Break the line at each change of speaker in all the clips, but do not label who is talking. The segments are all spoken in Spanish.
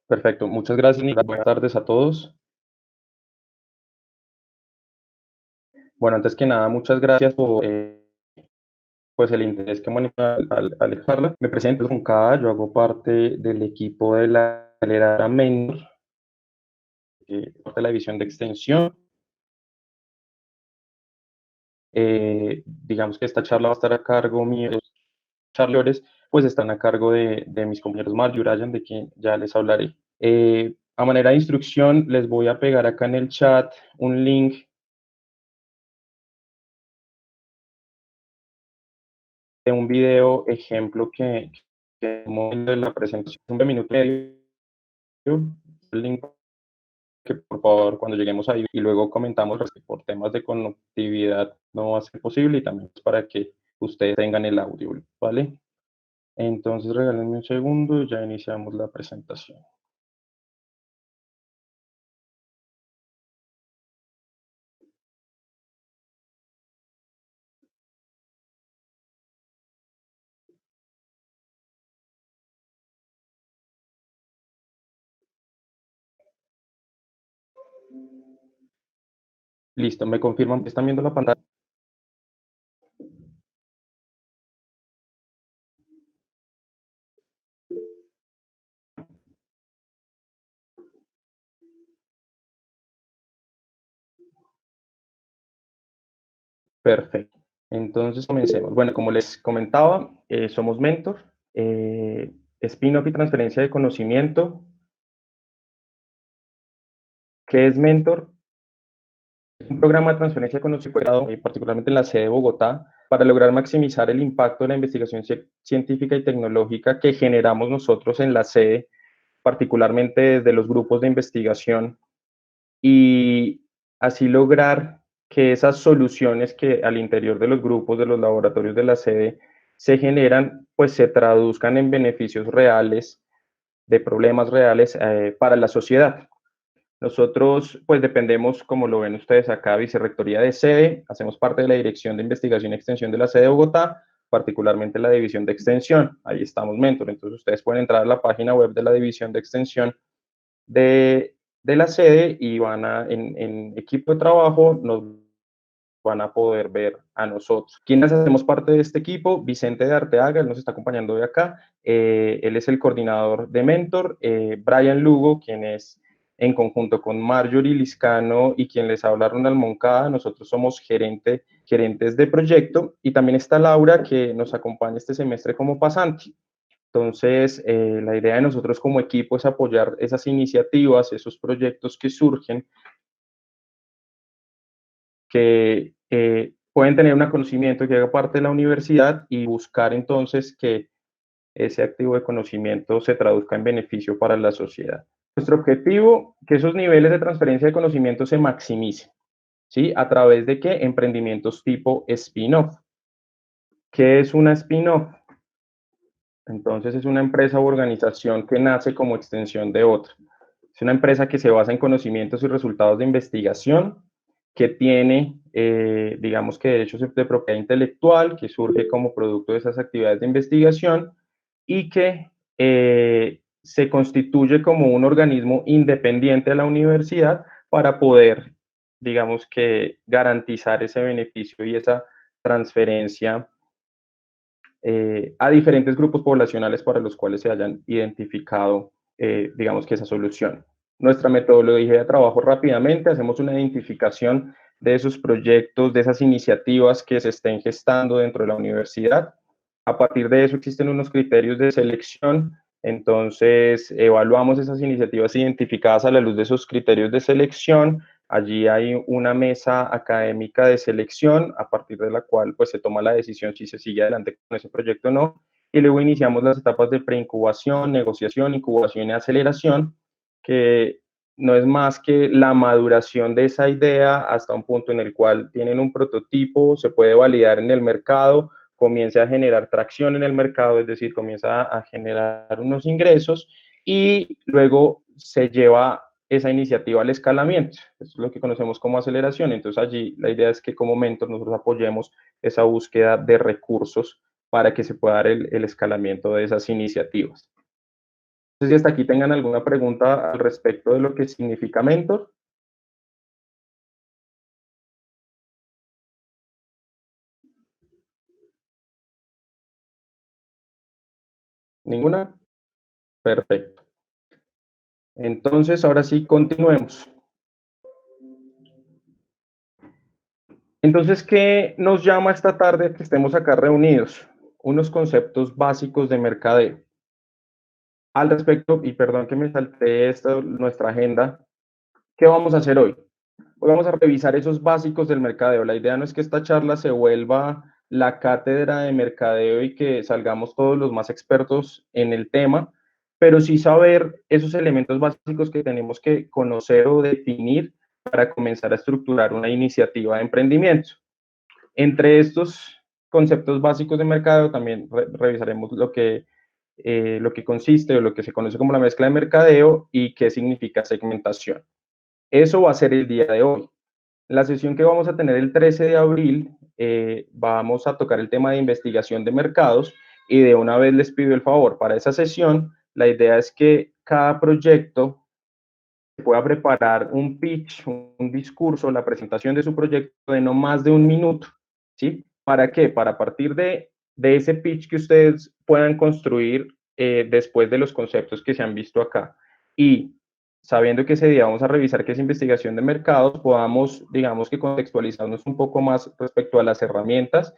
Perfecto, muchas gracias, Nicolás. Buenas tardes a todos. Bueno, antes que nada, muchas gracias por pues el interés que manifestó al charla. Me presento con Cada, yo hago parte del equipo de la aceleradora Mentor, parte de la división de extensión. Digamos que esta charla va a estar a cargo mío, los charladores, pues están a cargo de mis compañeros Mario y Ryan, de quien ya les hablaré. A manera de instrucción, les voy a pegar acá en el chat un link de un video ejemplo que de la presentación de un minuto y medio, el link que por favor cuando lleguemos ahí y luego comentamos que por temas de conectividad no va a ser posible y también para que ustedes tengan el audio, ¿vale? Entonces regálenme un segundo y ya iniciamos la presentación. Listo, me confirman que están viendo la pantalla. Perfecto. Entonces comencemos. Bueno, como les comentaba, somos Mentor, spin-off y transferencia de conocimiento. ¿Qué es Mentor? Un programa de transferencia de conocimiento, particularmente en la sede de Bogotá, para lograr maximizar el impacto de la investigación científica y tecnológica que generamos nosotros en la sede, particularmente desde los grupos de investigación, y así lograr que esas soluciones que al interior de los grupos, de los laboratorios de la sede, se generan, pues se traduzcan en beneficios reales, de problemas reales para la sociedad. Nosotros, pues dependemos, como lo ven ustedes acá, Vicerrectoría de Sede, hacemos parte de la Dirección de Investigación y Extensión de la sede de Bogotá, particularmente la División de Extensión. Ahí estamos, Mentor. Entonces, ustedes pueden entrar a la página web de la División de Extensión de la sede y van en equipo de trabajo, nos van a poder ver a nosotros. ¿Quiénes hacemos parte de este equipo? Vicente de Arteaga, él nos está acompañando de acá. Él es el coordinador de Mentor. Brian Lugo, quien es en conjunto con Marjorie Liscano y quien les habla Ronald Moncada. Nosotros somos gerentes de proyecto. Y también está Laura, que nos acompaña este semestre como pasante. Entonces, la idea de nosotros como equipo es apoyar esas iniciativas, esos proyectos que surgen, que pueden tener un conocimiento que haga parte de la universidad y buscar entonces que ese activo de conocimiento se traduzca en beneficio para la sociedad. Nuestro objetivo, que esos niveles de transferencia de conocimiento se maximicen, ¿sí? ¿A través de qué? Emprendimientos tipo spin-off. ¿Qué es una spin-off? Entonces es una empresa u organización que nace como extensión de otra. Es una empresa que se basa en conocimientos y resultados de investigación, que tiene, digamos que derechos de propiedad intelectual, que surge como producto de esas actividades de investigación y que se constituye como un organismo independiente a la universidad para poder, digamos que, garantizar ese beneficio y esa transferencia a diferentes grupos poblacionales para los cuales se hayan identificado, digamos que esa solución. Nuestra metodología de trabajo rápidamente, hacemos una identificación de esos proyectos, de esas iniciativas que se estén gestando dentro de la universidad. A partir de eso existen unos criterios de selección, entonces evaluamos esas iniciativas identificadas a la luz de esos criterios de selección. Allí hay una mesa académica de selección a partir de la cual pues, se toma la decisión si se sigue adelante con ese proyecto o no. Y luego iniciamos las etapas de preincubación, negociación, incubación y aceleración, que no es más que la maduración de esa idea hasta un punto en el cual tienen un prototipo, se puede validar en el mercado, comienza a generar tracción en el mercado, es decir, comienza a generar unos ingresos y luego se lleva esa iniciativa al escalamiento. Eso es lo que conocemos como aceleración. Entonces allí la idea es que como mentor nosotros apoyemos esa búsqueda de recursos para que se pueda dar el escalamiento de esas iniciativas. No sé si hasta aquí tengan alguna pregunta al respecto de lo que significa mentor. ¿Ninguna? Perfecto. Entonces, ahora sí, continuemos. Entonces, ¿qué nos llama esta tarde que estemos acá reunidos? Unos conceptos básicos de mercadeo. Al respecto, y perdón que me salté esto, nuestra agenda, ¿qué vamos a hacer hoy? Hoy vamos a revisar esos básicos del mercadeo. La idea no es que esta charla se vuelva la cátedra de mercadeo y que salgamos todos los más expertos en el tema, pero sí saber esos elementos básicos que tenemos que conocer o definir para comenzar a estructurar una iniciativa de emprendimiento. Entre estos conceptos básicos de mercadeo también revisaremos lo que consiste o lo que se conoce como la mezcla de mercadeo y qué significa segmentación. Eso va a ser el día de hoy. La sesión que vamos a tener el 13 de abril, vamos a tocar el tema de investigación de mercados y de una vez les pido el favor, para esa sesión, la idea es que cada proyecto pueda preparar un pitch, un discurso, la presentación de su proyecto de no más de un minuto, ¿sí? ¿Para qué? Para partir de ese pitch que ustedes puedan construir después de los conceptos que se han visto acá. Y sabiendo que ese día vamos a revisar qué es investigación de mercados, podamos, digamos que contextualizarnos un poco más respecto a las herramientas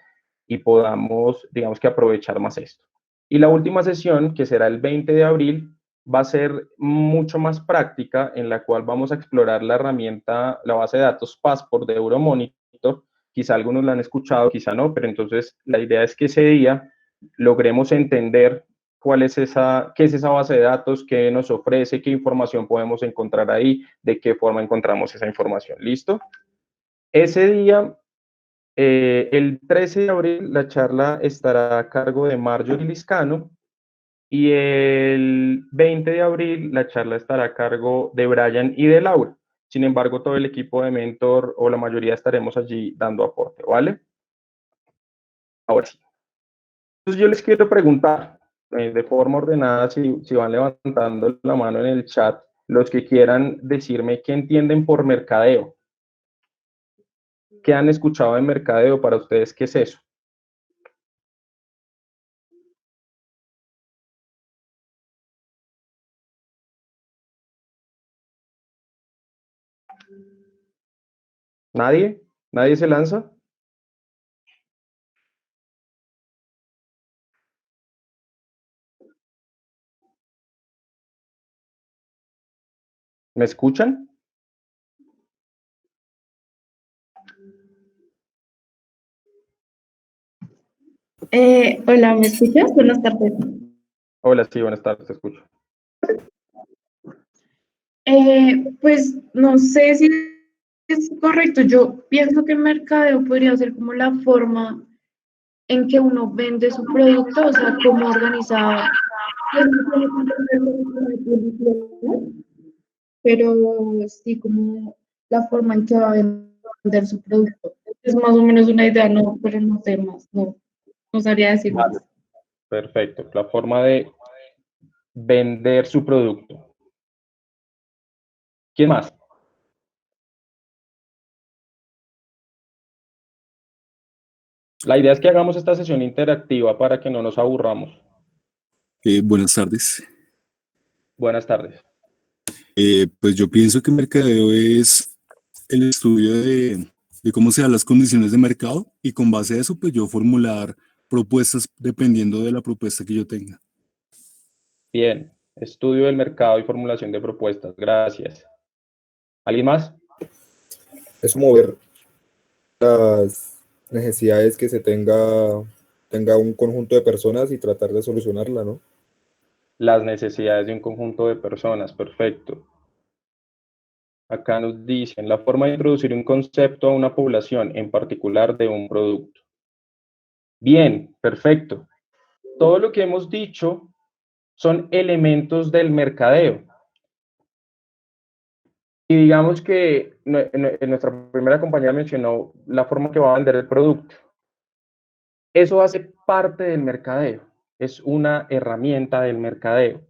y podamos, digamos que aprovechar más esto. Y la última sesión, que será el 20 de abril, va a ser mucho más práctica, en la cual vamos a explorar la herramienta, la base de datos Passport de Euromonitor. Quizá algunos la han escuchado, quizá no, pero entonces la idea es que ese día logremos entender cuál es qué es esa base de datos, qué nos ofrece, qué información podemos encontrar ahí, de qué forma encontramos esa información. ¿Listo? Ese día, el 13 de abril, la charla estará a cargo de Marjorie Liscano, y el 20 de abril la charla estará a cargo de Brian y de Laura. Sin embargo, todo el equipo de Mentor o la mayoría estaremos allí dando aporte, ¿vale? Ahora sí. Entonces yo les quiero preguntar de forma ordenada si van levantando la mano en el chat los que quieran decirme qué entienden por mercadeo. ¿Qué han escuchado de mercadeo para ustedes? ¿Qué es eso? ¿Nadie? ¿Nadie se lanza? ¿Me escuchan?
Hola, ¿me escuchas? Buenas tardes.
Hola, sí, buenas tardes, te escucho.
Pues no sé si es correcto. Yo pienso que el mercadeo podría ser como la forma en que uno vende su producto, o sea, cómo organiza, pues, no tiene tanto que ver con la publicidad, pero sí como la forma en que va a vender su producto. Es más o menos una idea, no, pero no sé más, no sabría decir
Vale,
más.
perfecto. La forma de vender su producto. ¿Quién más? La idea es que hagamos esta sesión interactiva para que no nos aburramos.
Buenas tardes.
Buenas tardes.
Pues yo pienso que mercadeo es el estudio de cómo se dan las condiciones de mercado y con base a eso pues yo formular propuestas dependiendo de la propuesta que yo tenga.
Bien. Estudio del mercado y formulación de propuestas. Gracias. ¿Alguien más?
Es mover las necesidades que tenga un conjunto de personas y tratar de solucionarla, ¿no?
Las necesidades de un conjunto de personas. Perfecto. Acá nos dicen la forma de introducir un concepto a una población, en particular de un producto. Bien, perfecto. Todo lo que hemos dicho son elementos del mercadeo. Y digamos que nuestra primera compañera mencionó la forma que va a vender el producto. Eso hace parte del mercadeo, es una herramienta del mercadeo.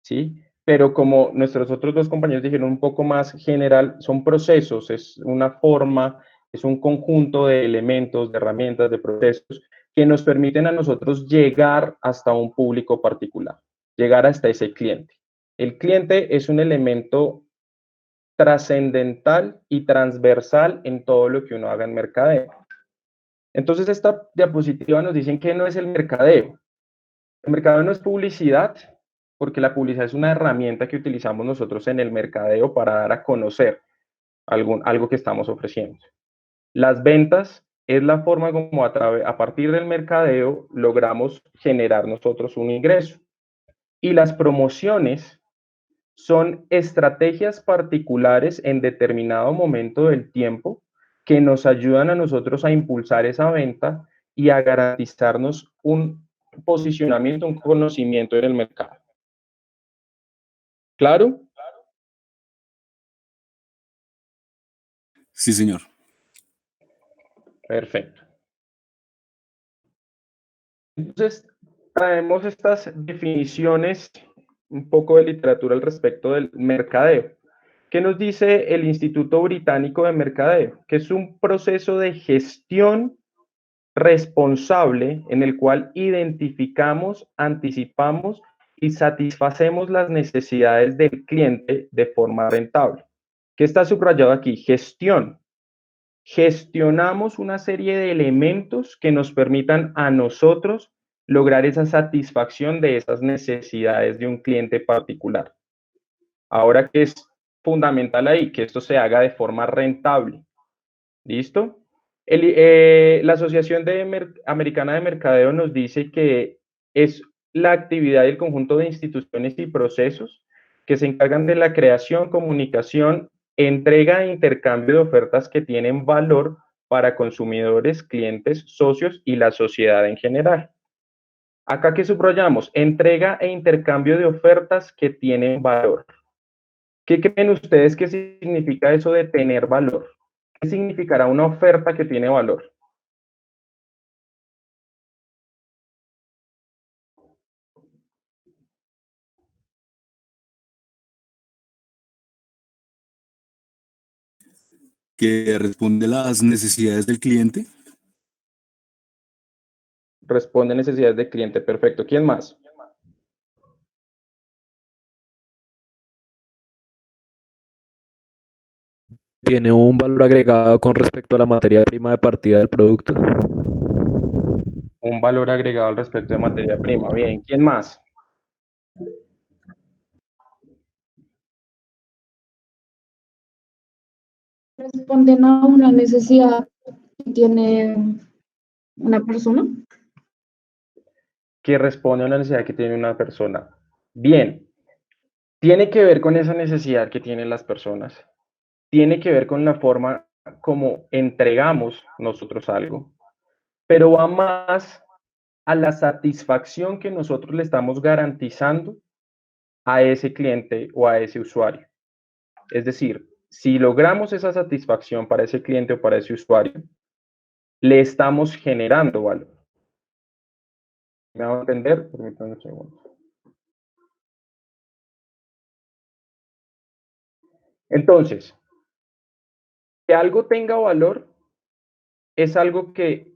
¿sí? Pero como nuestros otros dos compañeros dijeron un poco más general, son procesos, es una forma, es un conjunto de elementos, de herramientas, de procesos que nos permiten a nosotros llegar hasta un público particular, llegar hasta ese cliente. El cliente es un elemento trascendental y transversal en todo lo que uno haga en mercadeo. Entonces, esta diapositiva nos dice que no es el mercadeo. El mercadeo no es publicidad, porque la publicidad es una herramienta que utilizamos nosotros en el mercadeo para dar a conocer algo que estamos ofreciendo. Las ventas es la forma como a partir del mercadeo logramos generar nosotros un ingreso. Y las promociones son estrategias particulares en determinado momento del tiempo que nos ayudan a nosotros a impulsar esa venta y a garantizarnos un posicionamiento, un conocimiento en el mercado. ¿Claro?
Sí, señor.
Perfecto. Entonces, traemos estas definiciones, un poco de literatura al respecto del mercadeo. ¿Qué nos dice el Instituto Británico de Mercadeo? Que es un proceso de gestión responsable en el cual identificamos, anticipamos y satisfacemos las necesidades del cliente de forma rentable. ¿Qué está subrayado aquí? Gestión. Gestionamos una serie de elementos que nos permitan a nosotros lograr esa satisfacción de esas necesidades de un cliente particular. Ahora, ¿qué es fundamental ahí? Que esto se haga de forma rentable. ¿Listo? La Asociación Americana de Mercadeo nos dice que es la actividad y el conjunto de instituciones y procesos que se encargan de la creación, comunicación, entrega e intercambio de ofertas que tienen valor para consumidores, clientes, socios y la sociedad en general. Acá que subrayamos, entrega e intercambio de ofertas que tienen valor. ¿Qué creen ustedes que significa eso de tener valor? ¿Qué significará una oferta que tiene valor?
Que responde a las necesidades del cliente.
Responde necesidades del cliente, perfecto. ¿Quién más?
Tiene un valor agregado con respecto a la materia prima de partida del producto.
Un valor agregado al respecto de materia prima. Bien, ¿quién más?
Responden a una necesidad que tiene una persona.
Que responde a una necesidad que tiene una persona. Bien, tiene que ver con esa necesidad que tienen las personas. Tiene que ver con la forma como entregamos nosotros algo, pero va más a la satisfacción que nosotros le estamos garantizando a ese cliente o a ese usuario. Es decir, si logramos esa satisfacción para ese cliente o para ese usuario, le estamos generando valor. ¿Me hago entender? Permítanme un segundo. Entonces, que algo tenga valor es algo que,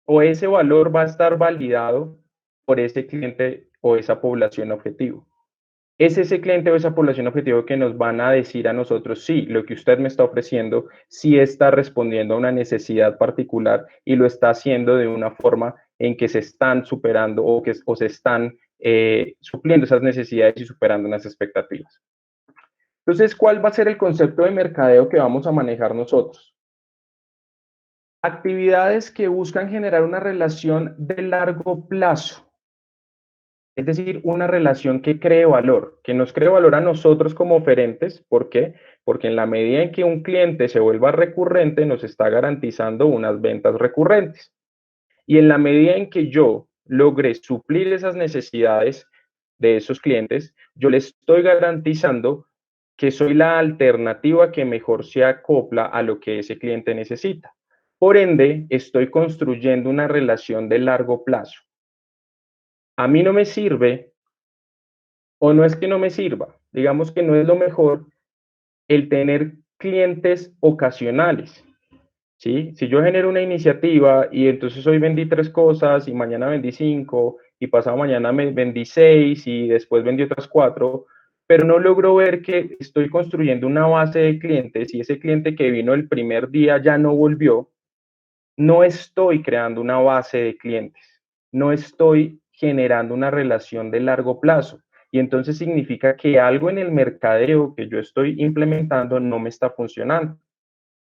o ese valor va a estar validado por ese cliente o esa población objetivo. Es ese cliente o esa población objetivo que nos van a decir a nosotros, sí, lo que usted me está ofreciendo, sí está respondiendo a una necesidad particular y lo está haciendo de una forma en que se están superando o se están supliendo esas necesidades y superando unas expectativas. Entonces, ¿cuál va a ser el concepto de mercadeo que vamos a manejar nosotros? Actividades que buscan generar una relación de largo plazo. Es decir, una relación que cree valor, que nos cree valor a nosotros como oferentes. ¿Por qué? Porque en la medida en que un cliente se vuelva recurrente, nos está garantizando unas ventas recurrentes. Y en la medida en que yo logre suplir esas necesidades de esos clientes, yo les estoy garantizando que soy la alternativa que mejor se acopla a lo que ese cliente necesita. Por ende, estoy construyendo una relación de largo plazo. A mí no me sirve o no es que no me sirva, digamos que no es lo mejor el tener clientes ocasionales, ¿sí? Si yo genero una iniciativa y entonces hoy vendí 3 cosas y mañana vendí 5 y pasado mañana me vendí 6 y después vendí otras 4, pero no logro ver que estoy construyendo una base de clientes y ese cliente que vino el primer día ya no volvió, no estoy creando una base de clientes, no estoy generando una relación de largo plazo. Y entonces significa que algo en el mercadeo que yo estoy implementando no me está funcionando.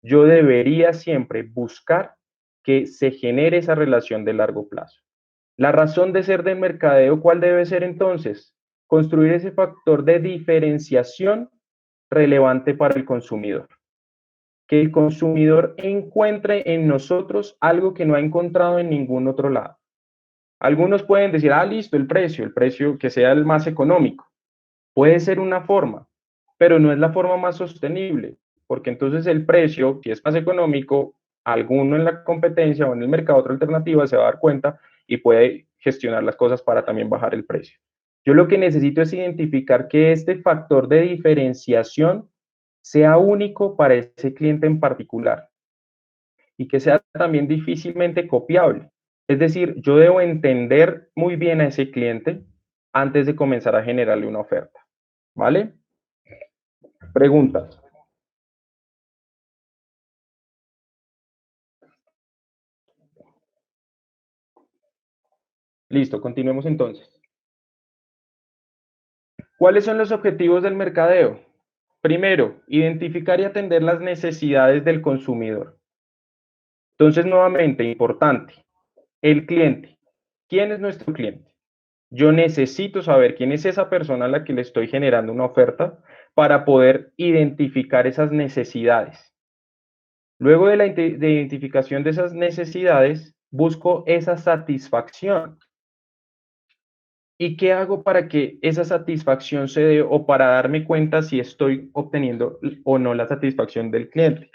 Yo debería siempre buscar que se genere esa relación de largo plazo. La razón de ser del mercadeo, ¿cuál debe ser entonces? Construir ese factor de diferenciación relevante para el consumidor. Que el consumidor encuentre en nosotros algo que no ha encontrado en ningún otro lado. Algunos pueden decir, listo, el precio que sea el más económico. Puede ser una forma, pero no es la forma más sostenible, porque entonces el precio, si es más económico, alguno en la competencia o en el mercado, otra alternativa, se va a dar cuenta y puede gestionar las cosas para también bajar el precio. Yo lo que necesito es identificar que este factor de diferenciación sea único para ese cliente en particular y que sea también difícilmente copiable. Es decir, yo debo entender muy bien a ese cliente antes de comenzar a generarle una oferta. ¿Vale? Preguntas. Listo, continuemos entonces. ¿Cuáles son los objetivos del mercadeo? Primero, identificar y atender las necesidades del consumidor. Entonces, nuevamente, importante, el cliente. ¿Quién es nuestro cliente? Yo necesito saber quién es esa persona a la que le estoy generando una oferta para poder identificar esas necesidades. Luego de la identificación de esas necesidades, busco esa satisfacción. ¿Y qué hago para que esa satisfacción se dé o para darme cuenta si estoy obteniendo o no la satisfacción del cliente?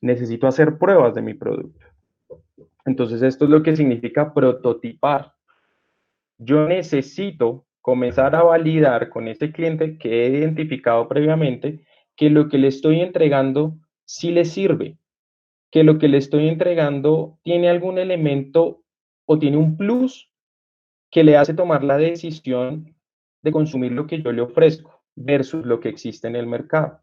Necesito hacer pruebas de mi producto. Entonces, esto es lo que significa prototipar. Yo necesito comenzar a validar con ese cliente que he identificado previamente que lo que le estoy entregando sí le sirve, que lo que le estoy entregando tiene algún elemento o tiene un plus que le hace tomar la decisión de consumir lo que yo le ofrezco versus lo que existe en el mercado.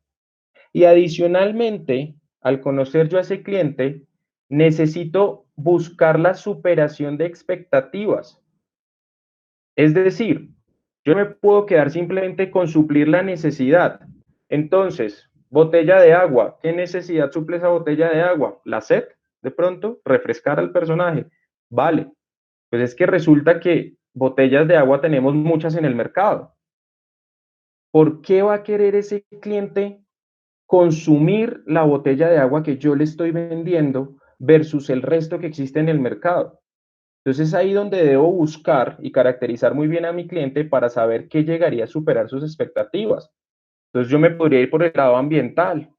Y adicionalmente, al conocer yo a ese cliente, necesito buscar la superación de expectativas. Es decir, yo me puedo quedar simplemente con suplir la necesidad. Entonces, botella de agua. ¿Qué necesidad suple esa botella de agua? La sed, de pronto, refrescar al personaje. Vale, pues es que resulta que botellas de agua tenemos muchas en el mercado. ¿Por qué va a querer ese cliente consumir la botella de agua que yo le estoy vendiendo versus el resto que existe en el mercado? Entonces es ahí donde debo buscar y caracterizar muy bien a mi cliente para saber qué llegaría a superar sus expectativas. Entonces yo me podría ir por el lado ambiental.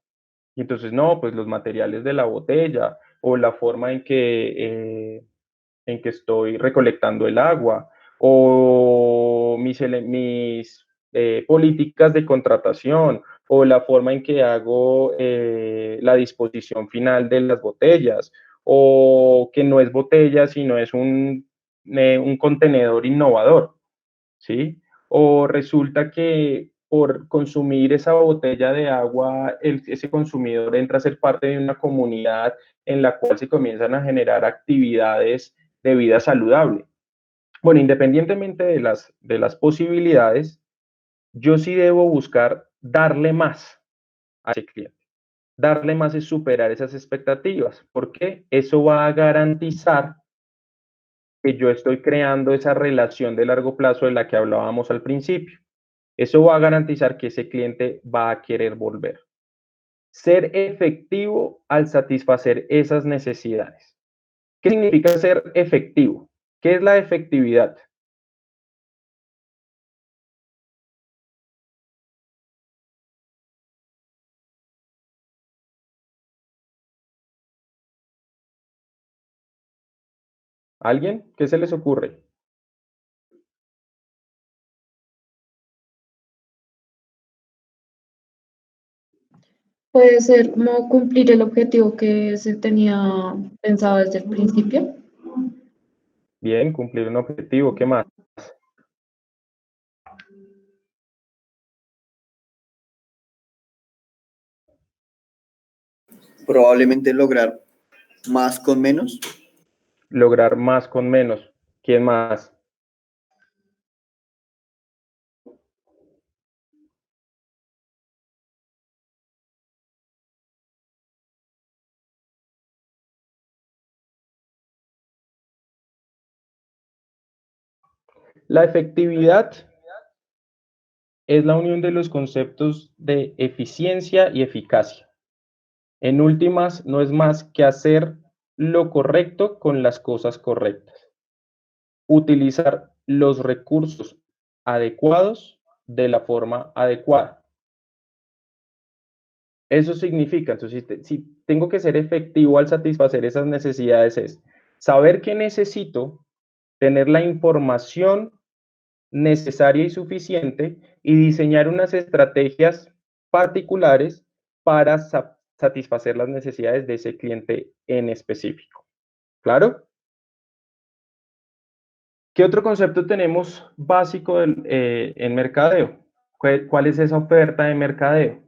Y entonces no, pues los materiales de la botella o la forma en que estoy recolectando el agua o mis políticas de contratación o la forma en que hago la disposición final de las botellas o que no es botella, sino es un contenedor innovador, ¿sí? O resulta que por consumir esa botella de agua, ese consumidor entra a ser parte de una comunidad en la cual se comienzan a generar actividades de vida saludable. Bueno, independientemente de las posibilidades, yo sí debo buscar darle más a ese cliente. Darle más es superar esas expectativas, porque eso va a garantizar que yo estoy creando esa relación de largo plazo de la que hablábamos al principio. Eso va a garantizar que ese cliente va a querer volver. Ser efectivo al satisfacer esas necesidades. ¿Qué significa ser efectivo? ¿Qué es la efectividad? ¿Alguien? ¿Qué se les ocurre?
Puede ser como cumplir el objetivo que se tenía pensado desde el principio.
Bien, cumplir un objetivo, ¿qué más?
Probablemente lograr más con menos.
Lograr más con menos. ¿Quién más? La efectividad es la unión de los conceptos de eficiencia y eficacia. En últimas, no es más que hacer lo correcto con las cosas correctas. Utilizar los recursos adecuados de la forma adecuada. Eso significa, entonces, si tengo que ser efectivo al satisfacer esas necesidades, es saber qué necesito, tener la información necesaria y suficiente y diseñar unas estrategias particulares para satisfacer las necesidades de ese cliente en específico. ¿Claro? ¿Qué otro concepto tenemos básico en mercadeo? ¿Cuál es esa oferta de mercadeo?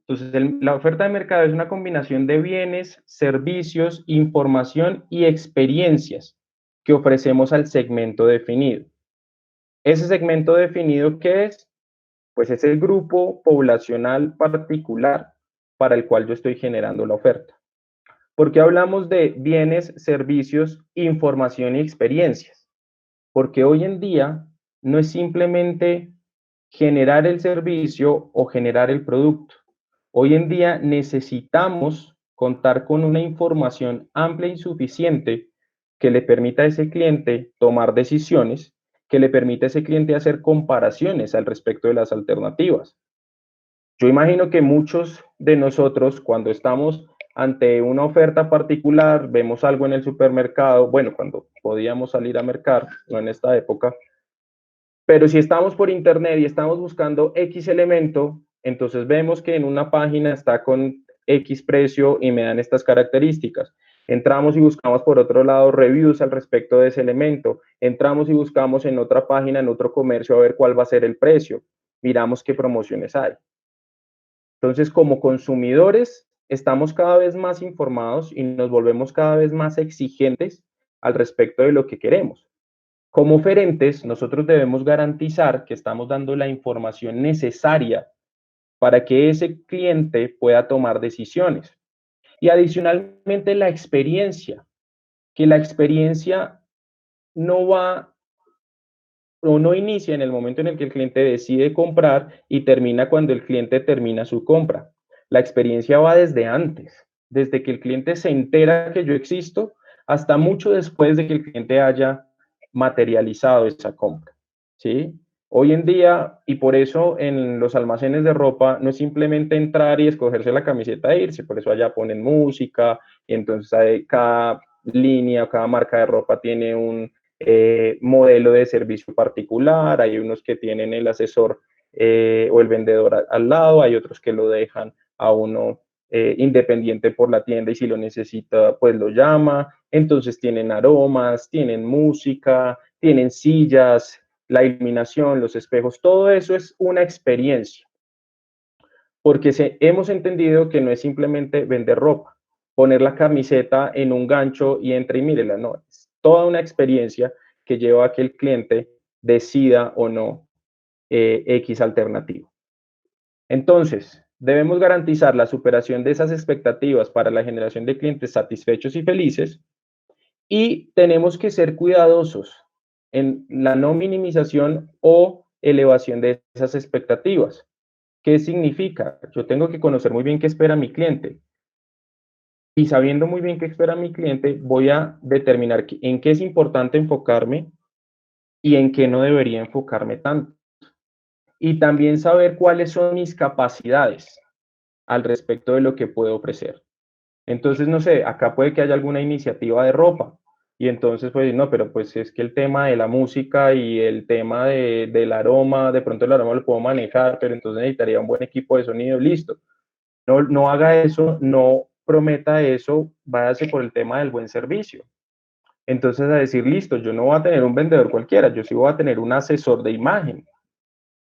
Entonces, la oferta de mercadeo es una combinación de bienes, servicios, información y experiencias que ofrecemos al segmento definido. Ese segmento definido, ¿qué es? Pues es el grupo poblacional particular para el cual yo estoy generando la oferta. ¿Por qué hablamos de bienes, servicios, información y experiencias? Porque hoy en día no es simplemente generar el servicio o generar el producto. Hoy en día necesitamos contar con una información amplia y suficiente que le permita a ese cliente tomar decisiones, que le permita a ese cliente hacer comparaciones al respecto de las alternativas. Yo imagino que muchos de nosotros, cuando estamos ante una oferta particular, vemos algo en el supermercado, bueno, cuando podíamos salir a mercar, no en esta época, pero si estamos por internet y estamos buscando X elemento, entonces vemos que en una página está con X precio y me dan estas características. Entramos y buscamos por otro lado reviews al respecto de ese elemento. Entramos y buscamos en otra página, en otro comercio, a ver cuál va a ser el precio. Miramos qué promociones hay. Entonces, como consumidores, estamos cada vez más informados y nos volvemos cada vez más exigentes al respecto de lo que queremos. Como oferentes, nosotros debemos garantizar que estamos dando la información necesaria para que ese cliente pueda tomar decisiones. Y adicionalmente la experiencia, que la experiencia no va o no inicia en el momento en el que el cliente decide comprar y termina cuando el cliente termina su compra. La experiencia va desde antes, desde que el cliente se entera que yo existo hasta mucho después de que el cliente haya materializado esa compra, ¿sí? Hoy en día, y por eso en los almacenes de ropa no es simplemente entrar y escogerse la camiseta e irse, por eso allá ponen música, y entonces cada línea, cada marca de ropa tiene un modelo de servicio particular, hay unos que tienen el asesor o el vendedor al lado, hay otros que lo dejan a uno independiente por la tienda y si lo necesita, pues lo llama. Entonces tienen aromas, tienen música, tienen sillas, la iluminación, los espejos, todo eso es una experiencia. Porque hemos entendido que no es simplemente vender ropa, poner la camiseta en un gancho y entre y mírela, no, es toda una experiencia que lleva a que el cliente decida o no X alternativo. Entonces, debemos garantizar la superación de esas expectativas para la generación de clientes satisfechos y felices y tenemos que ser cuidadosos en la no minimización o elevación de esas expectativas. ¿Qué significa? Yo tengo que conocer muy bien qué espera mi cliente. Y sabiendo muy bien qué espera mi cliente, voy a determinar en qué es importante enfocarme y en qué no debería enfocarme tanto. Y también saber cuáles son mis capacidades al respecto de lo que puedo ofrecer. Entonces, no sé, acá puede que haya alguna iniciativa de ropa. Y entonces, pues, no, pero pues es que el tema de la música y el tema del aroma, de pronto el aroma lo puedo manejar, pero entonces necesitaría un buen equipo de sonido, listo. no haga eso, no prometa eso, váyase por el tema del buen servicio. Entonces a decir, listo, yo no voy a tener un vendedor cualquiera, yo sí voy a tener un asesor de imagen.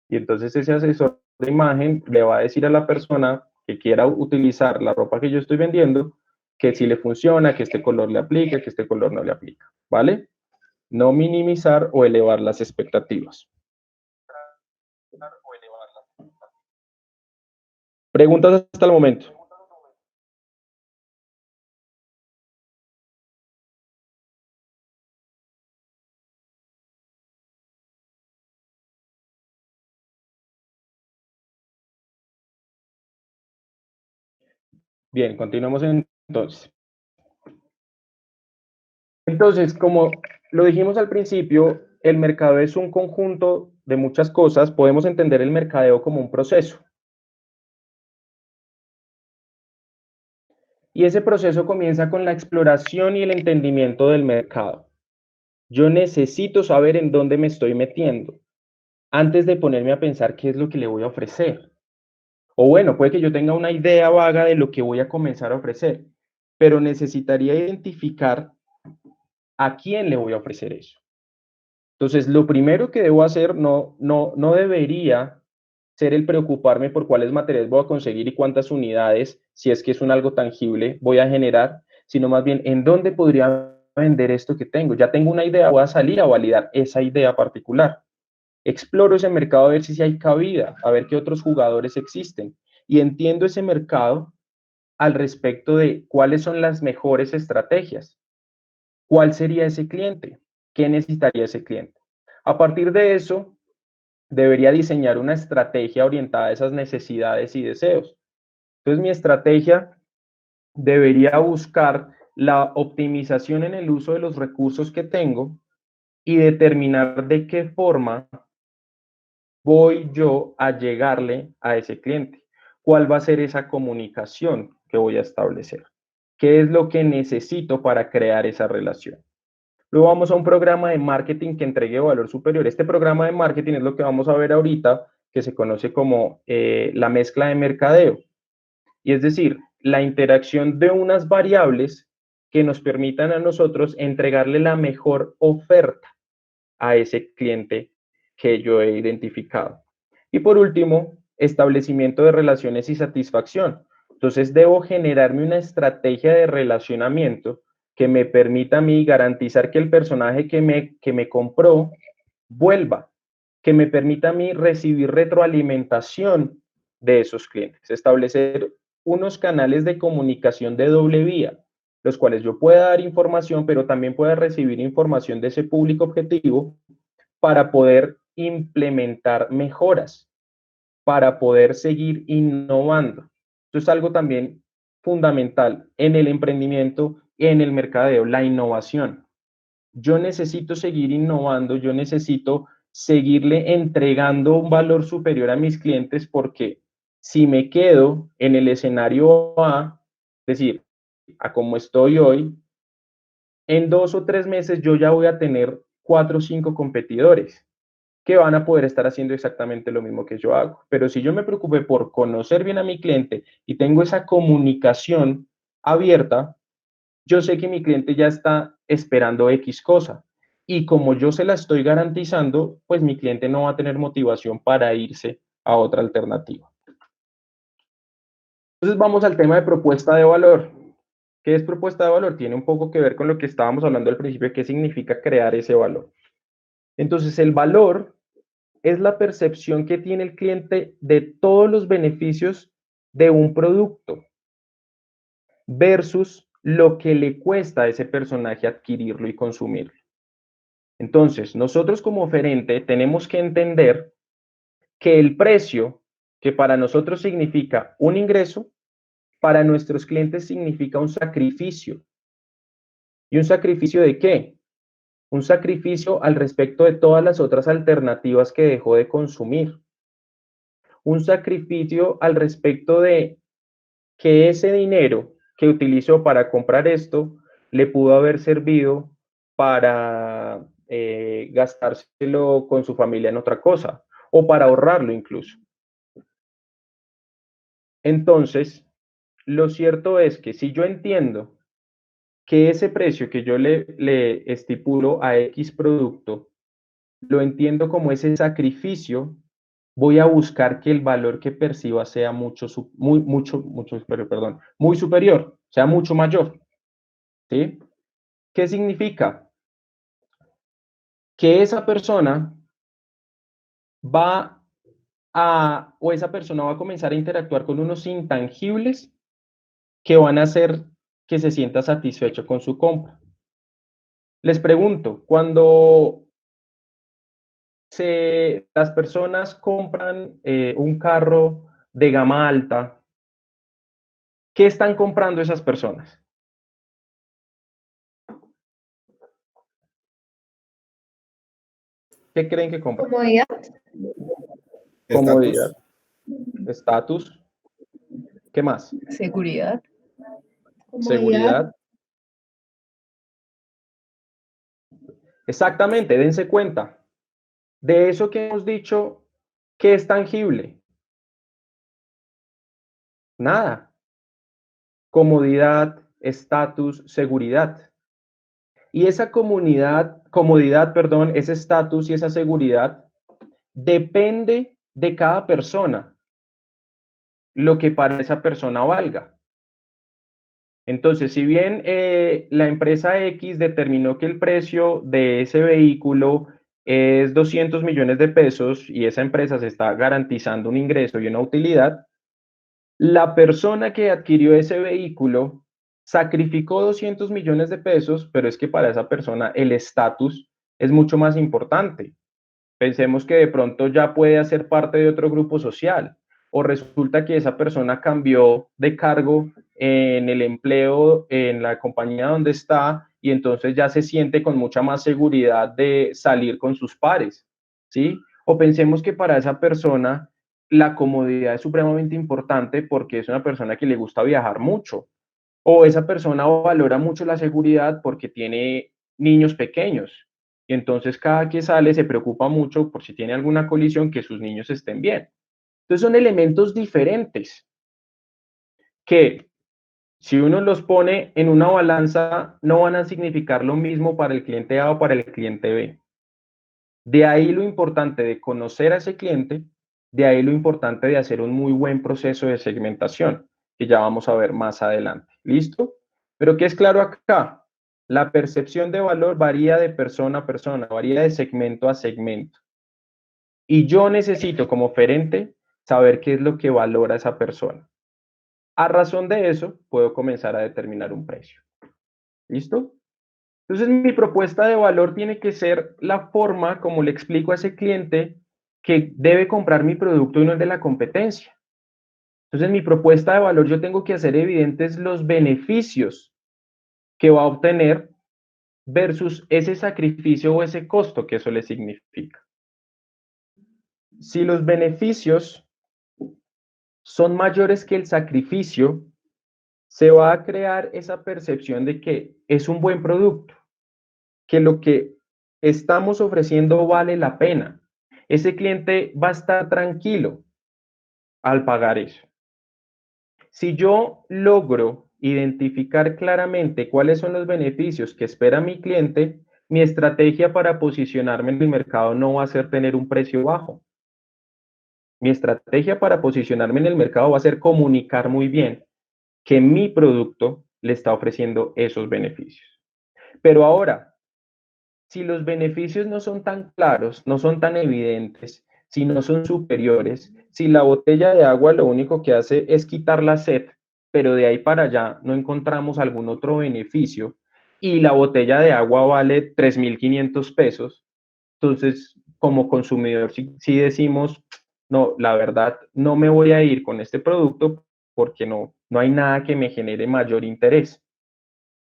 Y entonces ese asesor de imagen le va a decir a la persona que quiera utilizar la ropa que yo estoy vendiendo, que si le funciona, que este color le aplique, que este color no le aplica, ¿vale? No minimizar o elevar las expectativas. Preguntas hasta el momento. Bien, continuamos entonces. Entonces, como lo dijimos al principio, el mercado es un conjunto de muchas cosas. Podemos entender el mercadeo como un proceso. Y ese proceso comienza con la exploración y el entendimiento del mercado. Yo necesito saber en dónde me estoy metiendo antes de ponerme a pensar qué es lo que le voy a ofrecer. O bueno, puede que yo tenga una idea vaga de lo que voy a comenzar a ofrecer, pero necesitaría identificar a quién le voy a ofrecer eso. Entonces, lo primero que debo hacer no debería ser el preocuparme por cuáles materiales voy a conseguir y cuántas unidades, si es que es un algo tangible, voy a generar, sino más bien en dónde podría vender esto que tengo. Ya tengo una idea, voy a salir a validar esa idea particular. Exploro ese mercado a ver si hay cabida, a ver qué otros jugadores existen. Y entiendo ese mercado al respecto de cuáles son las mejores estrategias. ¿Cuál sería ese cliente? ¿Qué necesitaría ese cliente? A partir de eso, debería diseñar una estrategia orientada a esas necesidades y deseos. Entonces, mi estrategia debería buscar la optimización en el uso de los recursos que tengo y determinar de qué forma voy yo a llegarle a ese cliente. ¿Cuál va a ser esa comunicación que voy a establecer? ¿Qué es lo que necesito para crear esa relación? Luego vamos a un programa de marketing que entregue valor superior. Este programa de marketing es lo que vamos a ver ahorita, que se conoce como la mezcla de mercadeo. Y es decir, la interacción de unas variables que nos permitan a nosotros entregarle la mejor oferta a ese cliente que yo he identificado. Y por último, establecimiento de relaciones y satisfacción. Entonces, debo generarme una estrategia de relacionamiento que me permita a mí garantizar que el personaje que me compró vuelva, que me permita a mí recibir retroalimentación de esos clientes, establecer unos canales de comunicación de doble vía, los cuales yo pueda dar información, pero también pueda recibir información de ese público objetivo para poder implementar mejoras, para poder seguir innovando. Esto es algo también fundamental en el emprendimiento, en el mercadeo, la innovación. Yo necesito seguir innovando, yo necesito seguirle entregando un valor superior a mis clientes porque si me quedo en el escenario A, es decir, a como estoy hoy, en 2 o 3 meses yo ya voy a tener 4 o 5 competidores que van a poder estar haciendo exactamente lo mismo que yo hago. Pero si yo me preocupé por conocer bien a mi cliente y tengo esa comunicación abierta, yo sé que mi cliente ya está esperando X cosa. Y como yo se la estoy garantizando, pues mi cliente no va a tener motivación para irse a otra alternativa. Entonces vamos al tema de propuesta de valor. ¿Qué es propuesta de valor? Tiene un poco que ver con lo que estábamos hablando al principio, qué significa crear ese valor. Entonces el valor es la percepción que tiene el cliente de todos los beneficios de un producto versus lo que le cuesta a ese personaje adquirirlo y consumirlo. Entonces, nosotros como oferente tenemos que entender que el precio, que para nosotros significa un ingreso, para nuestros clientes significa un sacrificio. ¿Y un sacrificio de qué? Un sacrificio al respecto de todas las otras alternativas que dejó de consumir. Un sacrificio al respecto de que ese dinero que utilizó para comprar esto le pudo haber servido para gastárselo con su familia en otra cosa o para ahorrarlo incluso. Entonces, lo cierto es que si yo entiendo que ese precio que yo le estipulo a X producto, lo entiendo como ese sacrificio, voy a buscar que el valor que perciba sea muy superior, sea mucho mayor. ¿Sí? ¿Qué significa? Que esa persona o esa persona va a comenzar a interactuar con unos intangibles que van a hacer que se sienta satisfecho con su compra. Les pregunto, cuando las personas compran un carro de gama alta, ¿qué están comprando esas personas? ¿Qué creen que compran?
Comodidad.
Comodidad, estatus, ¿qué más?
Seguridad.
Seguridad. Exactamente, dense cuenta. De eso que hemos dicho, ¿qué es tangible? Nada. Comodidad, estatus, seguridad. Y esa comodidad, perdón, ese estatus y esa seguridad depende de cada persona, lo que para esa persona valga. Entonces, si bien la empresa X determinó que el precio de ese vehículo es 200 millones de pesos y esa empresa se está garantizando un ingreso y una utilidad, la persona que adquirió ese vehículo sacrificó 200 millones de pesos, pero es que para esa persona el estatus es mucho más importante. Pensemos que de pronto ya puede hacer parte de otro grupo social o resulta que esa persona cambió de cargo en el empleo, en la compañía donde está y entonces ya se siente con mucha más seguridad de salir con sus pares, ¿sí? O pensemos que para esa persona la comodidad es supremamente importante porque es una persona que le gusta viajar mucho o esa persona valora mucho la seguridad porque tiene niños pequeños y entonces cada que sale se preocupa mucho por si tiene alguna colisión que sus niños estén bien. Entonces son elementos diferentes que si uno los pone en una balanza no van a significar lo mismo para el cliente A o para el cliente B. De ahí lo importante de conocer a ese cliente, de ahí lo importante de hacer un muy buen proceso de segmentación, que ya vamos a ver más adelante. ¿Listo? Pero ¿qué es claro acá? La percepción de valor varía de persona a persona, varía de segmento a segmento. Y yo necesito como oferente saber qué es lo que valora esa persona. A razón de eso, puedo comenzar a determinar un precio. ¿Listo? Entonces, mi propuesta de valor tiene que ser la forma como le explico a ese cliente que debe comprar mi producto y no el de la competencia. Entonces, mi propuesta de valor yo tengo que hacer evidentes los beneficios que va a obtener versus ese sacrificio o ese costo que eso le significa. Si los beneficios son mayores que el sacrificio, se va a crear esa percepción de que es un buen producto, que lo que estamos ofreciendo vale la pena. Ese cliente va a estar tranquilo al pagar eso. Si yo logro identificar claramente cuáles son los beneficios que espera mi cliente, mi estrategia para posicionarme en el mercado no va a ser tener un precio bajo. Mi estrategia para posicionarme en el mercado va a ser comunicar muy bien que mi producto le está ofreciendo esos beneficios. Pero ahora, si los beneficios no son tan claros, no son tan evidentes, si no son superiores, si la botella de agua lo único que hace es quitar la sed, pero de ahí para allá no encontramos algún otro beneficio y la botella de agua vale 3.500 pesos, entonces como consumidor si decimos, no, la verdad no me voy a ir con este producto porque no hay nada que me genere mayor interés.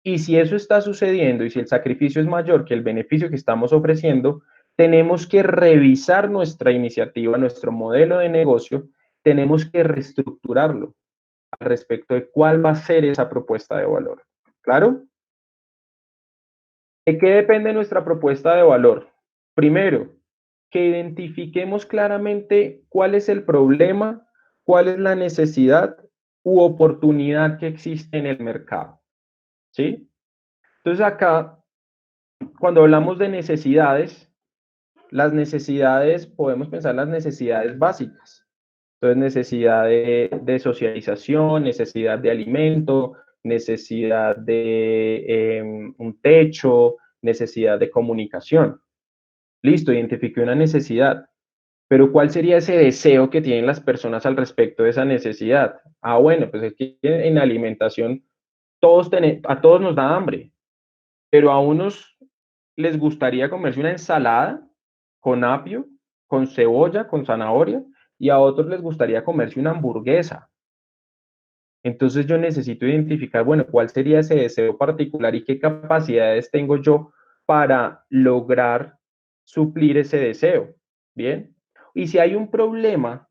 Y si eso está sucediendo y si el sacrificio es mayor que el beneficio que estamos ofreciendo, tenemos que revisar nuestra iniciativa, nuestro modelo de negocio, tenemos que reestructurarlo al respecto de cuál va a ser esa propuesta de valor. ¿Claro? ¿De qué depende nuestra propuesta de valor? Primero, que identifiquemos claramente cuál es el problema, cuál es la necesidad u oportunidad que existe en el mercado, ¿sí? Entonces acá, cuando hablamos de necesidades, las necesidades, podemos pensar las necesidades básicas. Entonces, necesidad de socialización, necesidad de alimento, necesidad de un techo, necesidad de comunicación. Listo, identifiqué una necesidad. Pero ¿cuál sería ese deseo que tienen las personas al respecto de esa necesidad? Ah, bueno, pues es que en alimentación a todos nos da hambre, pero a unos les gustaría comerse una ensalada con apio, con cebolla, con zanahoria, y a otros les gustaría comerse una hamburguesa. Entonces yo necesito identificar, bueno, cuál sería ese deseo particular y qué capacidades tengo yo para lograr suplir ese deseo. Bien. Y si hay un problema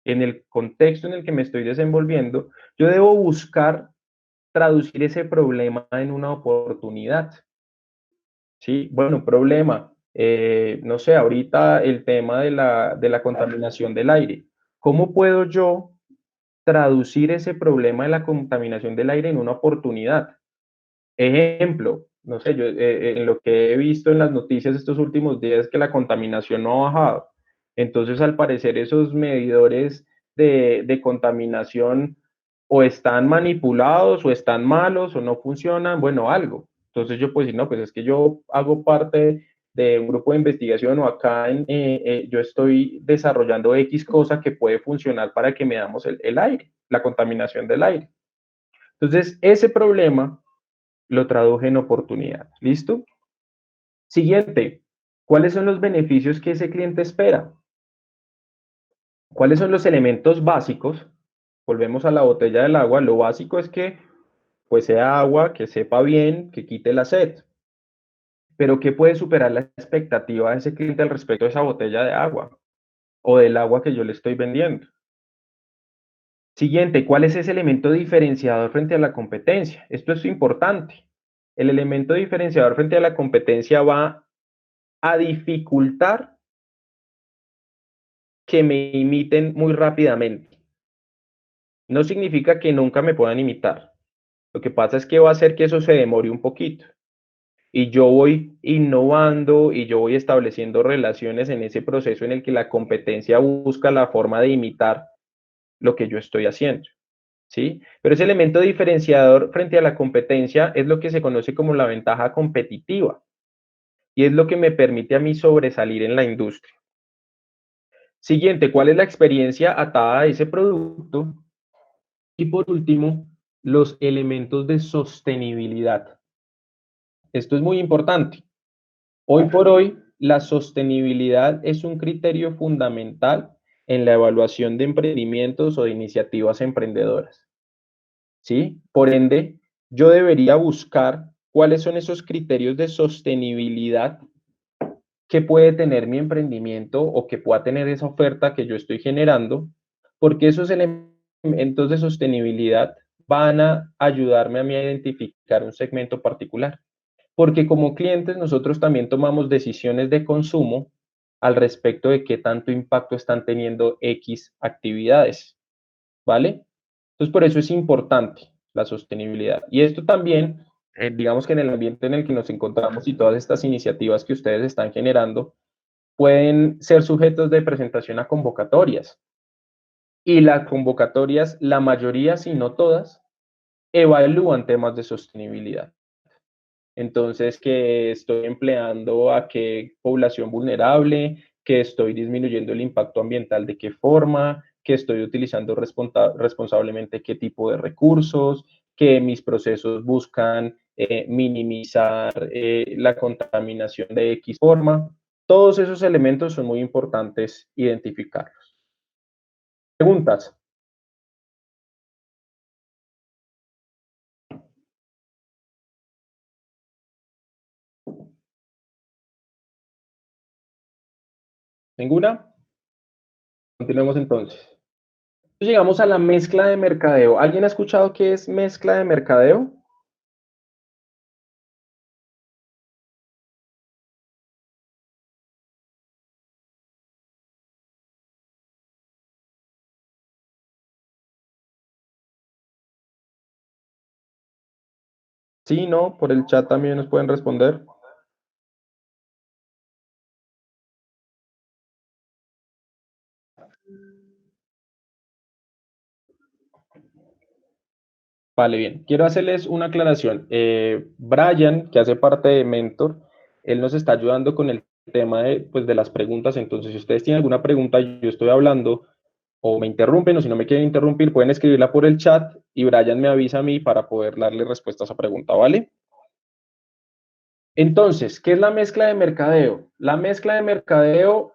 en el contexto en el que me estoy desenvolviendo, yo debo buscar traducir ese problema en una oportunidad. Sí, bueno, problema. No sé, ahorita el tema de la contaminación del aire. ¿Cómo puedo yo traducir ese problema de la contaminación del aire en una oportunidad? Ejemplo, no sé, yo en lo que he visto en las noticias estos últimos días es que la contaminación no ha bajado. Entonces, al parecer, esos medidores de contaminación o están manipulados o están malos o no funcionan, bueno, algo. Entonces yo puedo decir, no, pues es que yo hago parte de un grupo de investigación o acá yo estoy desarrollando X cosa que puede funcionar para que medamos el aire, la contaminación del aire. Entonces, ese problema lo traduje en oportunidad. ¿Listo? Siguiente, ¿cuáles son los beneficios que ese cliente espera? ¿Cuáles son los elementos básicos? Volvemos a la botella del agua. Lo básico es que pues sea agua, que sepa bien, que quite la sed. Pero ¿qué puede superar la expectativa de ese cliente al respecto de esa botella de agua o del agua que yo le estoy vendiendo? Siguiente, ¿cuál es ese elemento diferenciador frente a la competencia? Esto es importante. El elemento diferenciador frente a la competencia va a dificultar que me imiten muy rápidamente. No significa que nunca me puedan imitar. Lo que pasa es que va a hacer que eso se demore un poquito. Y yo voy innovando y yo voy estableciendo relaciones en ese proceso en el que la competencia busca la forma de imitar lo que yo estoy haciendo. ¿Sí? Pero ese elemento diferenciador frente a la competencia es lo que se conoce como la ventaja competitiva y es lo que me permite a mí sobresalir en la industria. Siguiente, ¿cuál es la experiencia atada a ese producto? Y por último, los elementos de sostenibilidad. Esto es muy importante. Hoy por hoy, la sostenibilidad es un criterio fundamental en la evaluación de emprendimientos o de iniciativas emprendedoras. ¿Sí? Por ende, yo debería buscar cuáles son esos criterios de sostenibilidad que puede tener mi emprendimiento o que pueda tener esa oferta que yo estoy generando, porque esos elementos de sostenibilidad van a ayudarme a mí a identificar un segmento particular. Porque como clientes nosotros también tomamos decisiones de consumo al respecto de qué tanto impacto están teniendo X actividades, ¿vale? Entonces por eso es importante la sostenibilidad. Y esto también, digamos que en el ambiente en el que nos encontramos y todas estas iniciativas que ustedes están generando, pueden ser sujetos de presentación a convocatorias. Y las convocatorias, la mayoría, si no todas, evalúan temas de sostenibilidad. Entonces, que estoy empleando a qué población vulnerable, que estoy disminuyendo el impacto ambiental de qué forma, que estoy utilizando responsablemente qué tipo de recursos, que mis procesos buscan minimizar la contaminación de X forma. Todos esos elementos son muy importantes identificarlos. Preguntas. ¿Ninguna? Continuemos entonces. Llegamos a la mezcla de mercadeo. ¿Alguien ha escuchado qué es mezcla de mercadeo? Sí, no, por el chat también nos pueden responder. Vale, bien. Quiero hacerles una aclaración. Brian, que hace parte de Mentor, él nos está ayudando con el tema de, pues, de las preguntas. Entonces, si ustedes tienen alguna pregunta, yo estoy hablando o me interrumpen o si no me quieren interrumpir, pueden escribirla por el chat y Brian me avisa a mí para poder darle respuesta a esa pregunta, ¿vale? Entonces, ¿qué es la mezcla de mercadeo? La mezcla de mercadeo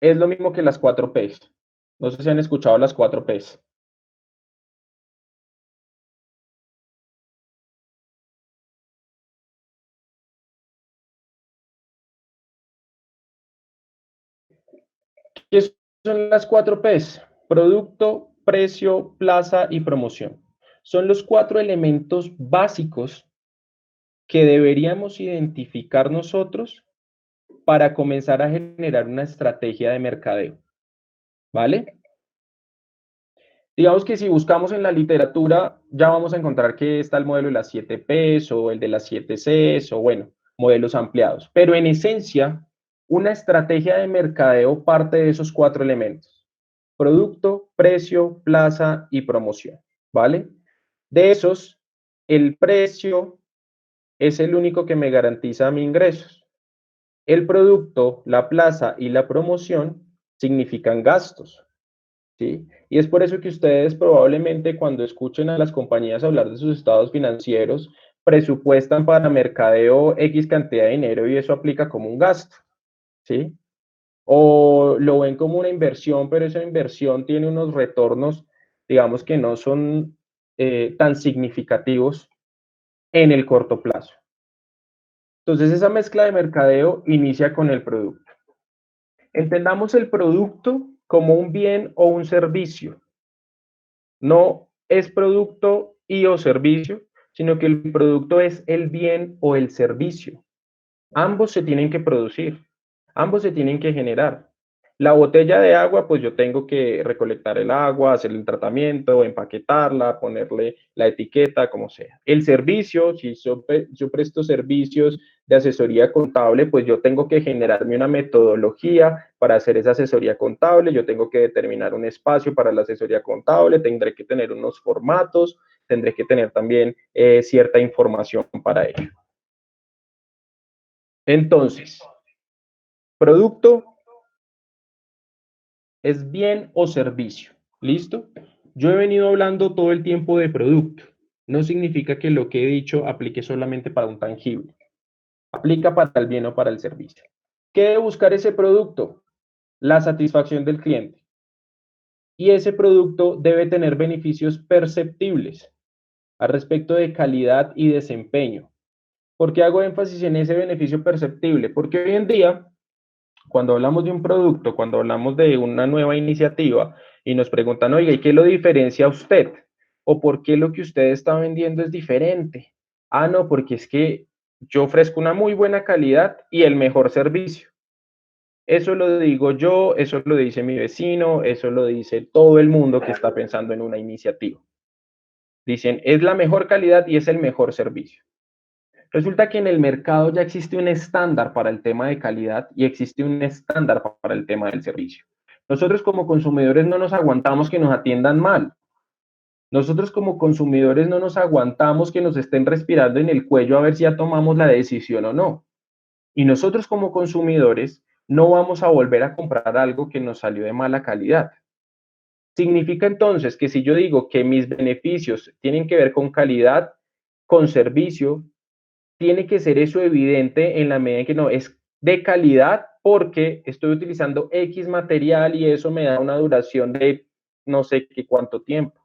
es lo mismo que las 4 Ps. No sé si han escuchado las 4 Ps. ¿Qué son las 4 Ps? Producto, precio, plaza y promoción. Son los 4 elementos básicos que deberíamos identificar nosotros para comenzar a generar una estrategia de mercadeo, ¿vale? Digamos que si buscamos en la literatura, ya vamos a encontrar que está el modelo de las 7 Ps o el de las 7 Cs o bueno, modelos ampliados. Pero en esencia, una estrategia de mercadeo parte de esos 4 elementos: producto, precio, plaza y promoción, ¿vale? De esos, el precio es el único que me garantiza mis ingresos. El producto, la plaza y la promoción significan gastos, ¿sí? Y es por eso que ustedes probablemente cuando escuchen a las compañías hablar de sus estados financieros, presupuestan para mercadeo X cantidad de dinero y eso aplica como un gasto, ¿sí? O lo ven como una inversión, pero esa inversión tiene unos retornos, digamos que no son tan significativos en el corto plazo. Entonces, esa mezcla de mercadeo inicia con el producto. Entendamos el producto como un bien o un servicio. No es producto y o servicio, sino que el producto es el bien o el servicio. Ambos se tienen que producir, ambos se tienen que generar. La botella de agua, pues yo tengo que recolectar el agua, hacer el tratamiento, empaquetarla, ponerle la etiqueta, como sea. El servicio, si yo presto servicios de asesoría contable, pues yo tengo que generarme una metodología para hacer esa asesoría contable, yo tengo que determinar un espacio para la asesoría contable, tendré que tener unos formatos, tendré que tener también cierta información para ello. Entonces, producto es bien o servicio. ¿Listo? Yo he venido hablando todo el tiempo de producto. No significa que lo que he dicho aplique solamente para un tangible. Aplica para el bien o para el servicio. ¿Qué debe buscar ese producto? La satisfacción del cliente. Y ese producto debe tener beneficios perceptibles al respecto de calidad y desempeño. ¿Por qué hago énfasis en ese beneficio perceptible? Porque hoy en día cuando hablamos de un producto, cuando hablamos de una nueva iniciativa y nos preguntan, oiga, ¿y qué lo diferencia a usted? ¿O por qué lo que usted está vendiendo es diferente? Ah, no, porque es que yo ofrezco una muy buena calidad y el mejor servicio. Eso lo digo yo, eso lo dice mi vecino, eso lo dice todo el mundo que está pensando en una iniciativa. Dicen, es la mejor calidad y es el mejor servicio. Resulta que en el mercado ya existe un estándar para el tema de calidad y existe un estándar para el tema del servicio. Nosotros como consumidores no nos aguantamos que nos atiendan mal. Nosotros como consumidores no nos aguantamos que nos estén respirando en el cuello a ver si ya tomamos la decisión o no. Y nosotros como consumidores no vamos a volver a comprar algo que nos salió de mala calidad. Significa entonces que si yo digo que mis beneficios tienen que ver con calidad, con servicio, tiene que ser eso evidente en la medida en que no es de calidad porque estoy utilizando X material y eso me da una duración de no sé qué cuánto tiempo.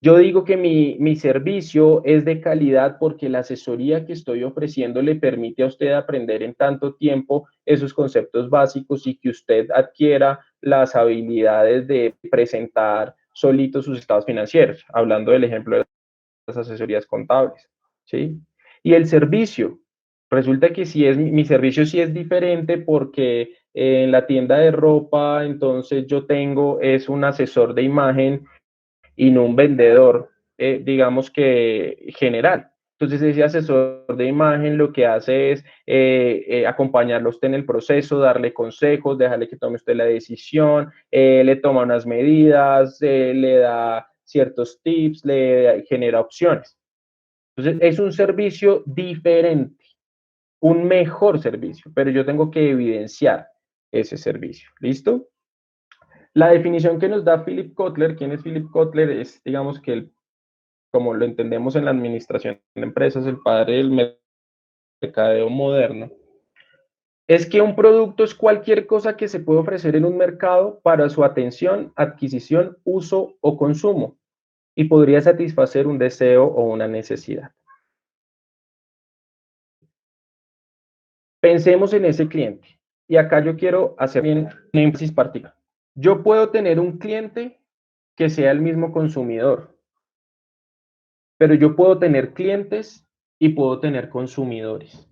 Yo digo que mi servicio es de calidad porque la asesoría que estoy ofreciendo le permite a usted aprender en tanto tiempo esos conceptos básicos y que usted adquiera las habilidades de presentar solito sus estados financieros, hablando del ejemplo de las asesorías contables, ¿sí? Y el servicio, resulta que si es, mi servicio sí es diferente porque en la tienda de ropa, entonces yo tengo, es un asesor de imagen y no un vendedor, digamos que general. Entonces ese asesor de imagen lo que hace es acompañarlo a usted en el proceso, darle consejos, dejarle que tome usted la decisión, le toma unas medidas, le da ciertos tips, le genera opciones. Entonces es un servicio diferente, un mejor servicio, pero yo tengo que evidenciar ese servicio. ¿Listo? La definición que nos da Philip Kotler, ¿quién es Philip Kotler? Es, digamos que, como lo entendemos en la administración de empresas, el padre del mercadeo moderno, es que un producto es cualquier cosa que se puede ofrecer en un mercado para su atención, adquisición, uso o consumo, y podría satisfacer un deseo o una necesidad. Pensemos en ese cliente, y acá yo quiero hacer bien un énfasis particular. Yo puedo tener un cliente que sea el mismo consumidor, pero yo puedo tener clientes y puedo tener consumidores.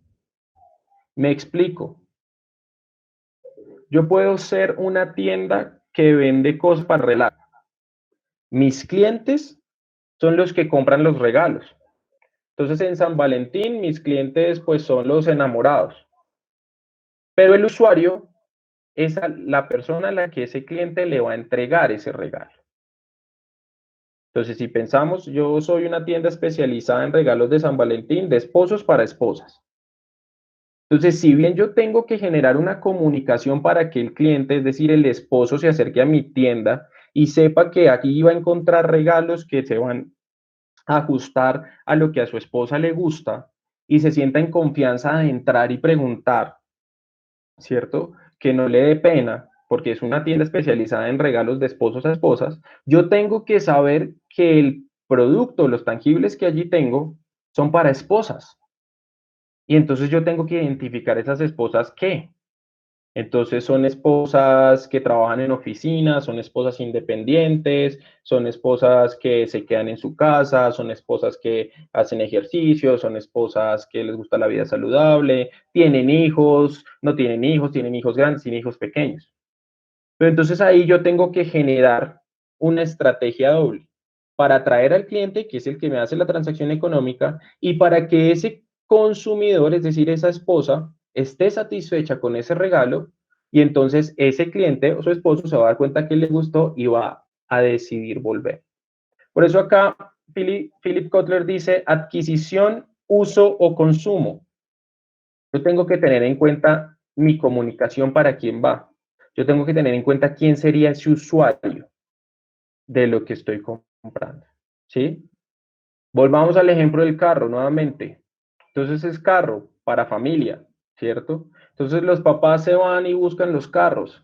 Me explico. Yo puedo ser una tienda que vende cosas para regalar. Mis clientes son los que compran los regalos. Entonces en San Valentín mis clientes pues son los enamorados. Pero el usuario es la persona a la que ese cliente le va a entregar ese regalo. Entonces si pensamos, yo soy una tienda especializada en regalos de San Valentín, de esposos para esposas. Entonces, si bien yo tengo que generar una comunicación para que el cliente, es decir, el esposo, se acerque a mi tienda y sepa que aquí va a encontrar regalos que se van a ajustar a lo que a su esposa le gusta y se sienta en confianza de entrar y preguntar, ¿cierto? Que no le dé pena, porque es una tienda especializada en regalos de esposos a esposas, yo tengo que saber que el producto, los tangibles que allí tengo, son para esposas. Y entonces yo tengo que identificar esas esposas que, entonces son esposas que trabajan en oficinas, son esposas independientes, son esposas que se quedan en su casa, son esposas que hacen ejercicio, son esposas que les gusta la vida saludable, tienen hijos, no tienen hijos, tienen hijos grandes, tienen hijos pequeños. Pero entonces ahí yo tengo que generar una estrategia doble para atraer al cliente, que es el que me hace la transacción económica, y para que ese consumidor, es decir, esa esposa, esté satisfecha con ese regalo, y entonces ese cliente o su esposo se va a dar cuenta que le gustó y va a decidir volver. Por eso acá Philip Kotler dice adquisición, uso o consumo. Yo tengo que tener en cuenta mi comunicación para quién va. Yo tengo que tener en cuenta quién sería ese usuario de lo que estoy comprando, ¿sí? Volvamos al ejemplo del carro nuevamente. Entonces es carro para familia, ¿cierto? Entonces los papás se van y buscan los carros,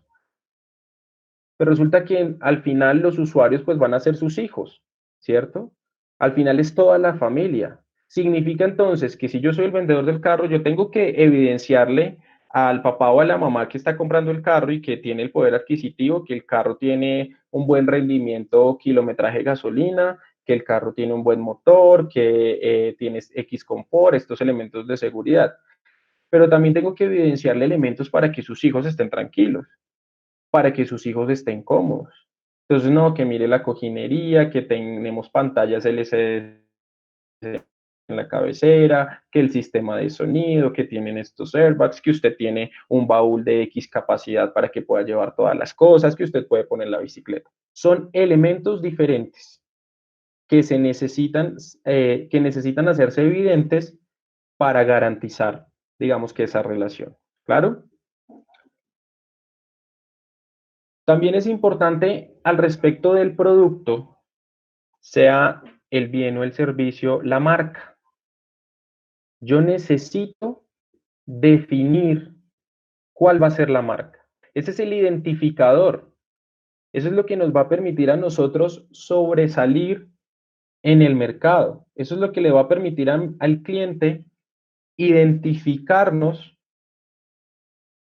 pero resulta que al final los usuarios pues van a ser sus hijos, ¿cierto? Al final es toda la familia. Significa entonces que si yo soy el vendedor del carro, yo tengo que evidenciarle al papá o a la mamá que está comprando el carro y que tiene el poder adquisitivo, que el carro tiene un buen rendimiento, kilometraje de gasolina, que el carro tiene un buen motor, que tiene X confort, estos elementos de seguridad. Pero también tengo que evidenciarle elementos para que sus hijos estén tranquilos, para que sus hijos estén cómodos. Entonces, no, que mire la cojinería, que tenemos pantallas LCD en la cabecera, que el sistema de sonido, que tienen estos airbags, que usted tiene un baúl de X capacidad para que pueda llevar todas las cosas, que usted puede poner la bicicleta. Son elementos diferentes que se necesitan, que necesitan hacerse evidentes para garantizar, digamos, que esa relación. ¿Claro? También es importante al respecto del producto, sea el bien o el servicio, la marca. Yo necesito definir cuál va a ser la marca. Ese es el identificador. Eso es lo que nos va a permitir a nosotros sobresalir en el mercado. Eso es lo que le va a permitir al cliente identificarnos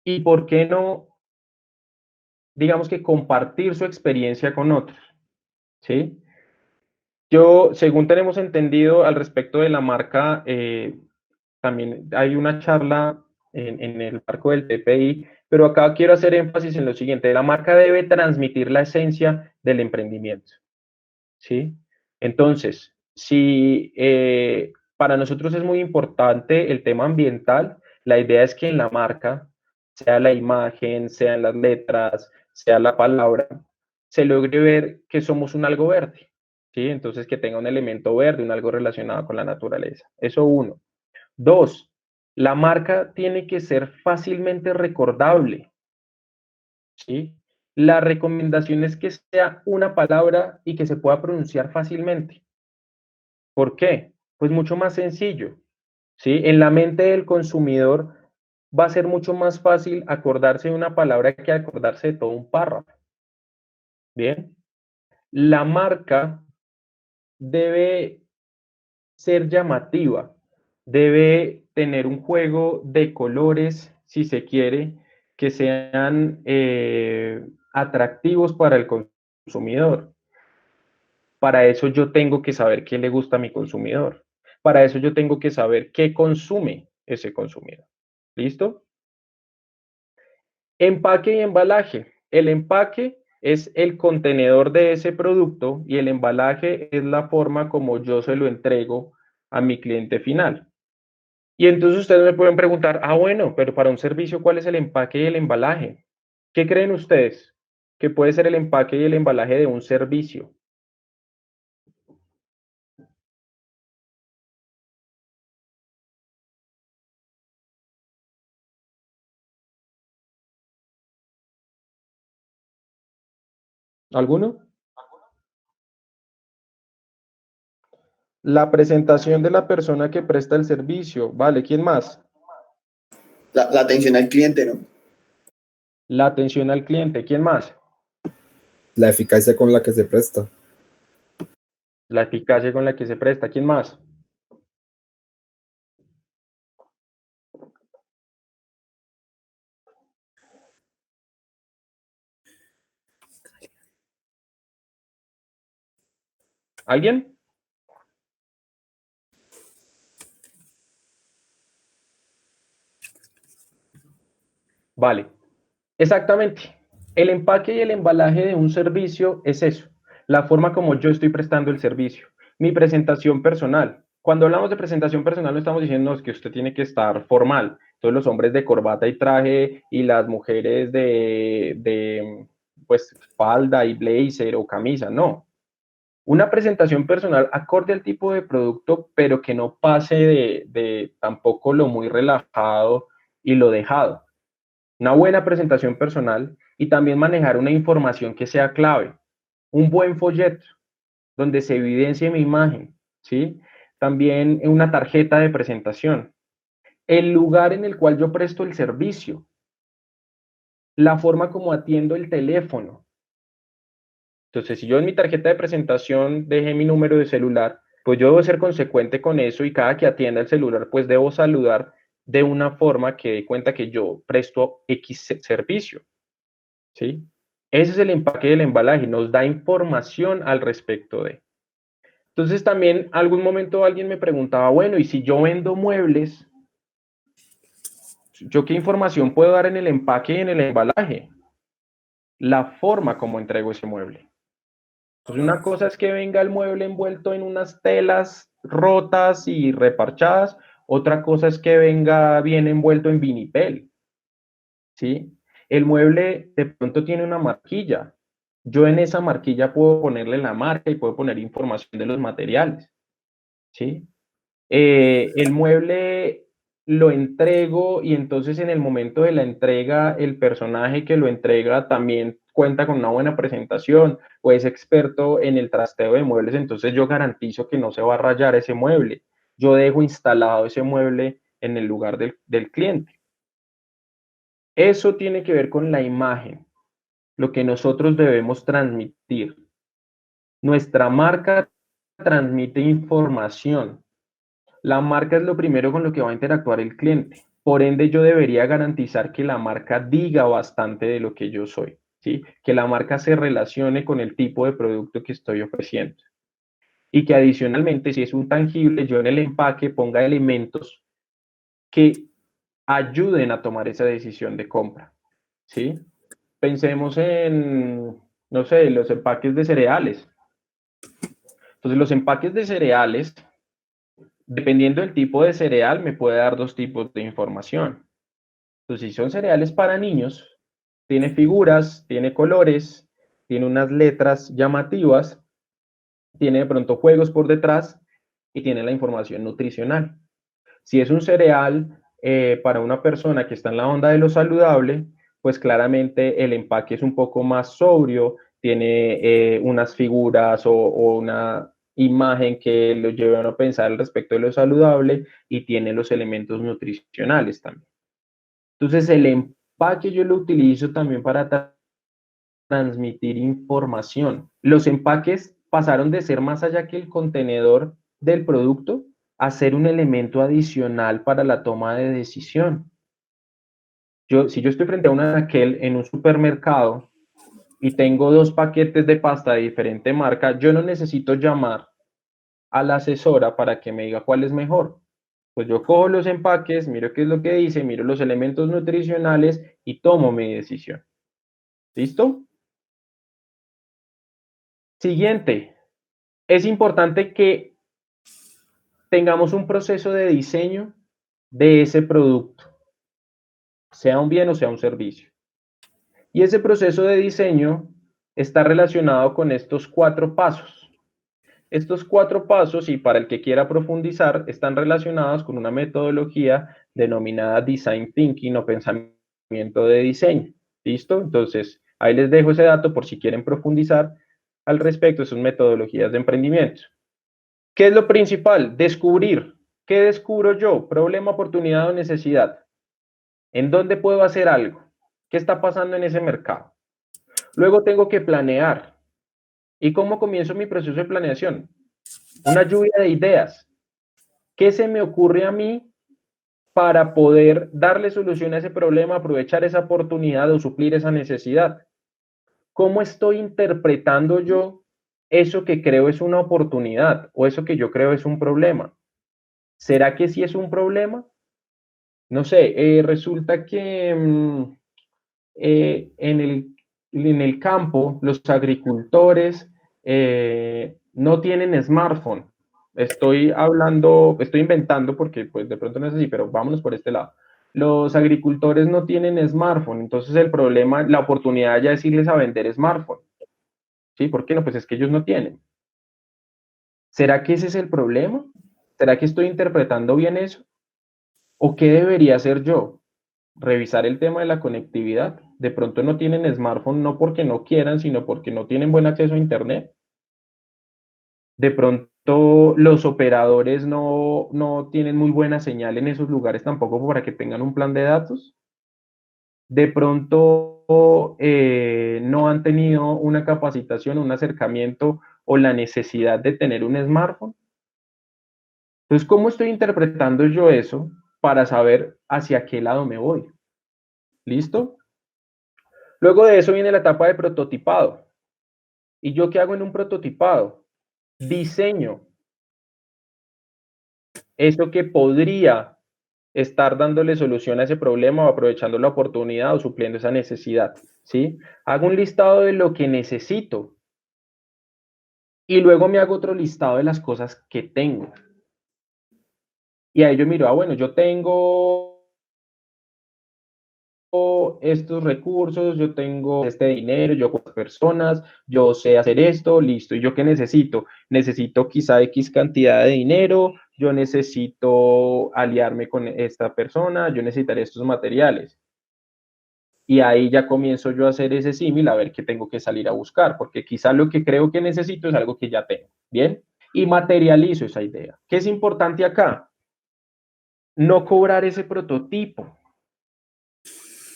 y, ¿por qué no? Digamos que compartir su experiencia con otros, ¿sí? Yo, según tenemos entendido al respecto de la marca, también hay una charla en el marco del TPI, pero acá quiero hacer énfasis en lo siguiente: la marca debe transmitir la esencia del emprendimiento, ¿sí? Entonces, si para nosotros es muy importante el tema ambiental. La idea es que en la marca, sea la imagen, sean las letras, sea la palabra, se logre ver que somos un algo verde, ¿sí? Entonces, que tenga un elemento verde, un algo relacionado con la naturaleza. Eso uno. Dos, la marca tiene que ser fácilmente recordable, ¿sí? La recomendación es que sea una palabra y que se pueda pronunciar fácilmente. ¿Por qué? Pues mucho más sencillo, ¿sí? En la mente del consumidor va a ser mucho más fácil acordarse de una palabra que acordarse de todo un párrafo. Bien, la marca debe ser llamativa, debe tener un juego de colores, si se quiere, que sean atractivos para el consumidor. Para eso yo tengo que saber qué le gusta a mi consumidor. Para eso yo tengo que saber qué consume ese consumidor. ¿Listo? Empaque y embalaje. El empaque es el contenedor de ese producto y el embalaje es la forma como yo se lo entrego a mi cliente final. Y entonces ustedes me pueden preguntar, bueno, pero para un servicio, ¿cuál es el empaque y el embalaje? ¿Qué creen ustedes que puede ser el empaque y el embalaje de un servicio? ¿Alguno? La presentación de la persona que presta el servicio. Vale, ¿quién más?
La atención al cliente, ¿no?
La atención al cliente. ¿Quién más?
La eficacia con la que se presta.
La eficacia con la que se presta. ¿Quién más? ¿Alguien? Vale. Exactamente. El empaque y el embalaje de un servicio es eso, la forma como yo estoy prestando el servicio. Mi presentación personal. Cuando hablamos de presentación personal, no estamos diciendo que usted tiene que estar formal. Entonces, los hombres de corbata y traje y las mujeres de pues, falda y blazer o camisa. No. Una presentación personal acorde al tipo de producto, pero que no pase de tampoco lo muy relajado y lo dejado. Una buena presentación personal y también manejar una información que sea clave. Un buen folleto donde se evidencie mi imagen, ¿sí? También una tarjeta de presentación. El lugar en el cual yo presto el servicio. La forma como atiendo el teléfono. Entonces, si yo en mi tarjeta de presentación dejé mi número de celular, pues yo debo ser consecuente con eso y cada que atienda el celular, pues debo saludar de una forma que dé cuenta que yo presto X servicio. ¿Sí? Ese es el empaque del embalaje, nos da información al respecto de. Entonces también algún momento alguien me preguntaba, bueno, y si yo vendo muebles, ¿yo qué información puedo dar en el empaque y en el embalaje? La forma como entrego ese mueble. Entonces una cosa es que venga el mueble envuelto en unas telas rotas y reparchadas, otra cosa es que venga bien envuelto en vinipel, ¿sí? El mueble de pronto tiene una marquilla. Yo en esa marquilla puedo ponerle la marca y puedo poner información de los materiales, ¿sí? El mueble lo entrego y entonces en el momento de la entrega, el personaje que lo entrega también cuenta con una buena presentación o es experto en el trasteo de muebles, entonces yo garantizo que no se va a rayar ese mueble. Yo dejo instalado ese mueble en el lugar del cliente. Eso tiene que ver con la imagen, lo que nosotros debemos transmitir. Nuestra marca transmite información. La marca es lo primero con lo que va a interactuar el cliente. Por ende, yo debería garantizar que la marca diga bastante de lo que yo soy, ¿sí? Que la marca se relacione con el tipo de producto que estoy ofreciendo. Y que adicionalmente, si es un tangible, yo en el empaque ponga elementos que ayuden a tomar esa decisión de compra, ¿sí? Pensemos en, no sé, los empaques de cereales. Entonces, los empaques de cereales dependiendo del tipo de cereal, me puede dar dos tipos de información. Entonces, si son cereales para niños, tiene figuras, tiene colores, tiene unas letras llamativas, tiene de pronto juegos por detrás y tiene la información nutricional. Si es un cereal para una persona que está en la onda de lo saludable, pues claramente el empaque es un poco más sobrio, tiene unas figuras o una imagen que lo llevan a pensar al respecto de lo saludable y tiene los elementos nutricionales también. Entonces el empaque yo lo utilizo también para transmitir información. Los empaques pasaron de ser más allá que el contenedor del producto a ser un elemento adicional para la toma de decisión. Si yo estoy frente a un anaquel en un supermercado y tengo dos paquetes de pasta de diferente marca, yo no necesito llamar a la asesora para que me diga cuál es mejor. Pues yo cojo los empaques, miro qué es lo que dice, miro los elementos nutricionales y tomo mi decisión. ¿Listo? Siguiente. Es importante que tengamos un proceso de diseño de ese producto, sea un bien o sea un servicio. Y ese proceso de diseño está relacionado con estos 4 pasos. Estos 4 pasos, y para el que quiera profundizar, están relacionados con una metodología denominada Design Thinking o pensamiento de diseño. ¿Listo? Entonces, ahí les dejo ese dato por si quieren profundizar al respecto de sus metodologías de emprendimiento. ¿Qué es lo principal? Descubrir. ¿Qué descubro yo? Problema, oportunidad o necesidad. ¿En dónde puedo hacer algo? ¿Qué está pasando en ese mercado? Luego tengo que planear. ¿Y cómo comienzo mi proceso de planeación? Una lluvia de ideas. ¿Qué se me ocurre a mí para poder darle solución a ese problema, aprovechar esa oportunidad o suplir esa necesidad? ¿Cómo estoy interpretando yo eso que creo es una oportunidad o eso que yo creo es un problema? ¿Será que sí es un problema? No sé, resulta que en el campo los agricultores no tienen smartphone. Estoy inventando porque pues de pronto no es así, pero vámonos por este lado. Los agricultores no tienen smartphone, entonces el problema, la oportunidad ya es irles a vender smartphone. ¿Sí? ¿Por qué no? Pues es que ellos no tienen. ¿Será que ese es el problema? ¿Será que estoy interpretando bien eso? ¿O qué debería hacer yo? Revisar el tema de la conectividad. De pronto no tienen smartphone no porque no quieran, sino porque no tienen buen acceso a Internet. De pronto los operadores no tienen muy buena señal en esos lugares tampoco para que tengan un plan de datos. De pronto no han tenido una capacitación, un acercamiento o la necesidad de tener un smartphone. Entonces, ¿cómo estoy interpretando yo eso para saber hacia qué lado me voy? ¿Listo? Luego de eso viene la etapa de prototipado. ¿Y yo qué hago en un prototipado? Diseño eso que podría estar dándole solución a ese problema o aprovechando la oportunidad o supliendo esa necesidad, ¿sí? Hago un listado de lo que necesito y luego me hago otro listado de las cosas que tengo. Y ahí yo miro, bueno, yo tengo estos recursos, yo tengo este dinero, yo con personas, yo sé hacer esto, listo. ¿Y yo qué necesito? Necesito quizá X cantidad de dinero, yo necesito aliarme con esta persona, yo necesitaré estos materiales. Y ahí ya comienzo yo a hacer ese símil, a ver qué tengo que salir a buscar, porque quizá lo que creo que necesito es algo que ya tengo, ¿bien? Y materializo esa idea. ¿Qué es importante acá? No cobrar ese prototipo.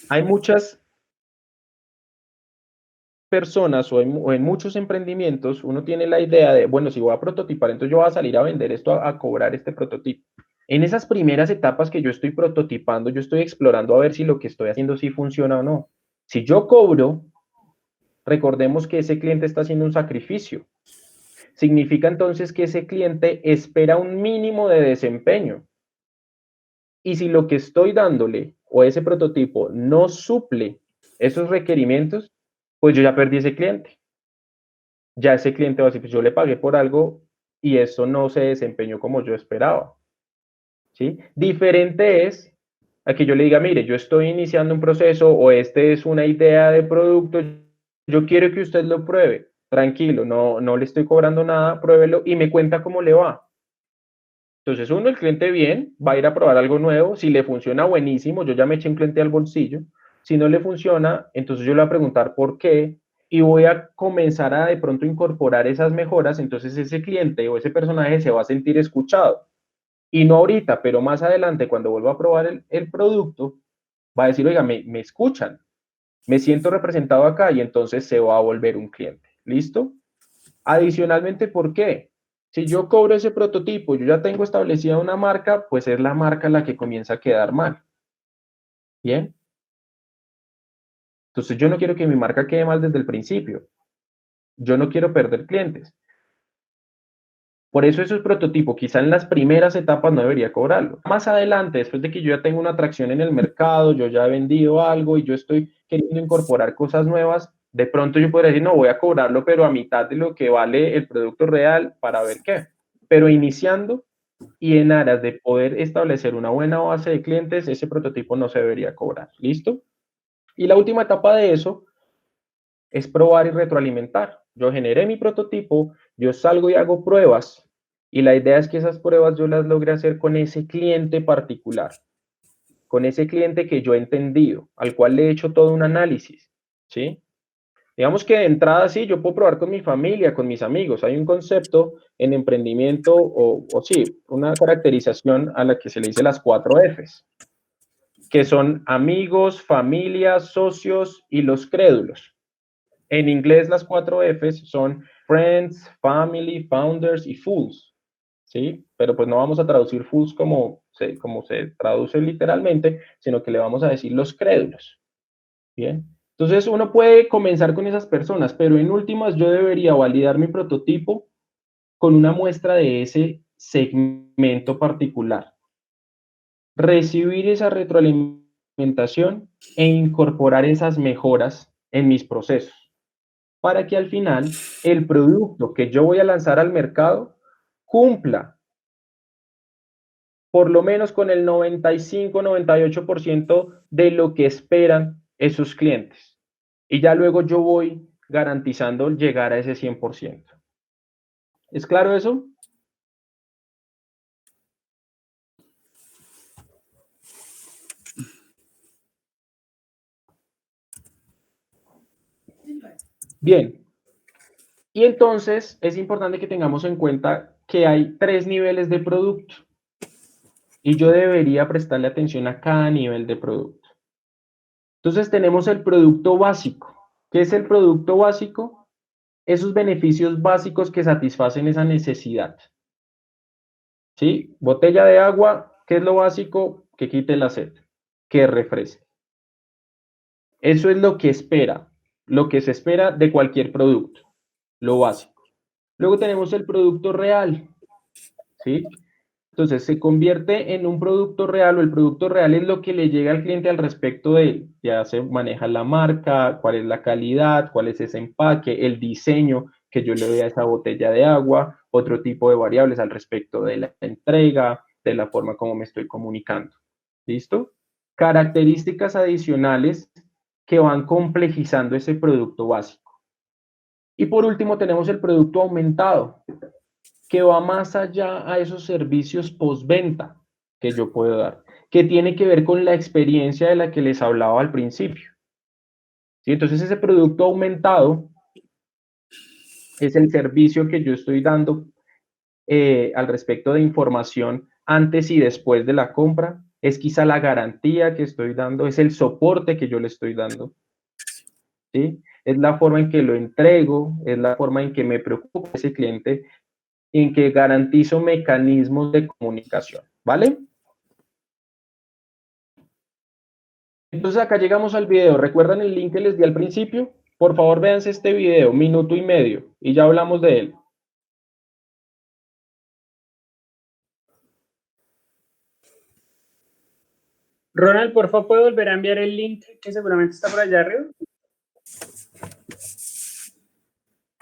Hay muchas personas o en muchos emprendimientos, uno tiene la idea de, bueno, si voy a prototipar, entonces yo voy a salir a vender esto, a cobrar este prototipo. En esas primeras etapas que yo estoy prototipando, yo estoy explorando a ver si lo que estoy haciendo sí funciona o no. Si yo cobro, recordemos que ese cliente está haciendo un sacrificio. Significa entonces que ese cliente espera un mínimo de desempeño. Y si lo que estoy dándole o ese prototipo no suple esos requerimientos, pues yo ya perdí ese cliente. Ya ese cliente va a decir, pues yo le pagué por algo y eso no se desempeñó como yo esperaba. ¿sí? Diferente es a que yo le diga, mire, yo estoy iniciando un proceso o este es una idea de producto, yo quiero que usted lo pruebe, tranquilo, no le estoy cobrando nada, pruébelo y me cuenta cómo le va. Entonces, uno, el cliente bien, va a ir a probar algo nuevo, si le funciona, buenísimo, yo ya me eché un cliente al bolsillo, si no le funciona, entonces yo le voy a preguntar por qué y voy a comenzar a de pronto incorporar esas mejoras, entonces ese cliente o ese personaje se va a sentir escuchado. Y no ahorita, pero más adelante, cuando vuelva a probar el producto, va a decir, oiga, me escuchan, me siento representado acá y entonces se va a volver un cliente. ¿Listo? Adicionalmente, ¿por qué? Si yo cobro ese prototipo, yo ya tengo establecida una marca, pues es la marca la que comienza a quedar mal. ¿Bien? Entonces yo no quiero que mi marca quede mal desde el principio. Yo no quiero perder clientes. Por eso esos prototipos, quizá en las primeras etapas no debería cobrarlo. Más adelante, después de que yo ya tengo una atracción en el mercado, yo ya he vendido algo y yo estoy queriendo incorporar cosas nuevas, de pronto yo podría decir, no, voy a cobrarlo, pero a mitad de lo que vale el producto real para ver qué. Pero iniciando y en aras de poder establecer una buena base de clientes, ese prototipo no se debería cobrar. ¿Listo? Y la última etapa de eso es probar y retroalimentar. Yo generé mi prototipo, yo salgo y hago pruebas y la idea es que esas pruebas yo las logre hacer con ese cliente particular, con ese cliente que yo he entendido, al cual le he hecho todo un análisis, ¿sí? Digamos que de entrada sí, yo puedo probar con mi familia, con mis amigos. Hay un concepto en emprendimiento o sí, una caracterización a la que se le dice las 4 Fs, que son amigos, familia, socios y los crédulos. En inglés las 4 Fs son Friends, Family, Founders y Fools, ¿sí? Pero pues no vamos a traducir Fools como se traduce literalmente, sino que le vamos a decir los crédulos, ¿bien? Entonces uno puede comenzar con esas personas, pero en últimas yo debería validar mi prototipo con una muestra de ese segmento particular, recibir esa retroalimentación e incorporar esas mejoras en mis procesos, para que al final el producto que yo voy a lanzar al mercado cumpla por lo menos con el 95-98% de lo que esperan esos clientes. Y ya luego yo voy garantizando llegar a ese 100%. ¿Es claro eso? Bien. Y entonces es importante que tengamos en cuenta que hay 3 niveles de producto y yo debería prestarle atención a cada nivel de producto. Entonces tenemos el producto básico. ¿Qué es el producto básico? Esos beneficios básicos que satisfacen esa necesidad. ¿Sí? Botella de agua, ¿qué es lo básico? Que quite la sed, que refresque. Eso es lo que espera, lo que se espera de cualquier producto, lo básico. Luego tenemos el producto real, ¿sí? Entonces se convierte en un producto real o el producto real es lo que le llega al cliente al respecto de, ya se maneja la marca, cuál es la calidad, cuál es ese empaque, el diseño que yo le doy a esa botella de agua, otro tipo de variables al respecto de la entrega, de la forma como me estoy comunicando. ¿Listo? Características adicionales que van complejizando ese producto básico. Y por último tenemos el producto aumentado, que va más allá a esos servicios postventa que yo puedo dar, que tiene que ver con la experiencia de la que les hablaba al principio. ¿Sí? Entonces ese producto aumentado es el servicio que yo estoy dando al respecto de información antes y después de la compra, es quizá la garantía que estoy dando, es el soporte que yo le estoy dando, ¿sí? Es la forma en que lo entrego, es la forma en que me preocupo ese cliente, en que garantizo mecanismos de comunicación, ¿vale? Entonces acá llegamos al video. ¿Recuerdan el link que les di al principio? Por favor, véanse este video, 1.5 minutos, y ya hablamos de él.
Ronald, por favor, ¿puede volver a enviar el link que seguramente está por allá arriba?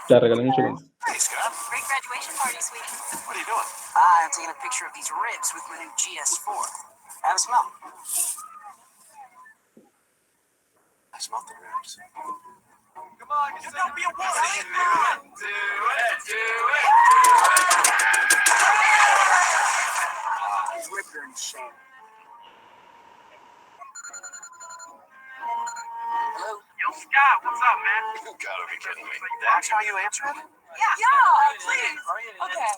Ya, regalen un segundo.
sweetie. What are you doing? I'm taking a picture of these ribs with my new GS4. Have a smell. I smell the ribs. Come on, you don't be a wussy. Do it, do it. These ribs are insane. Hello? Yo, Scott, what's up, man? You gotta be kidding me. That's how you answer it? Yeah, please. Okay.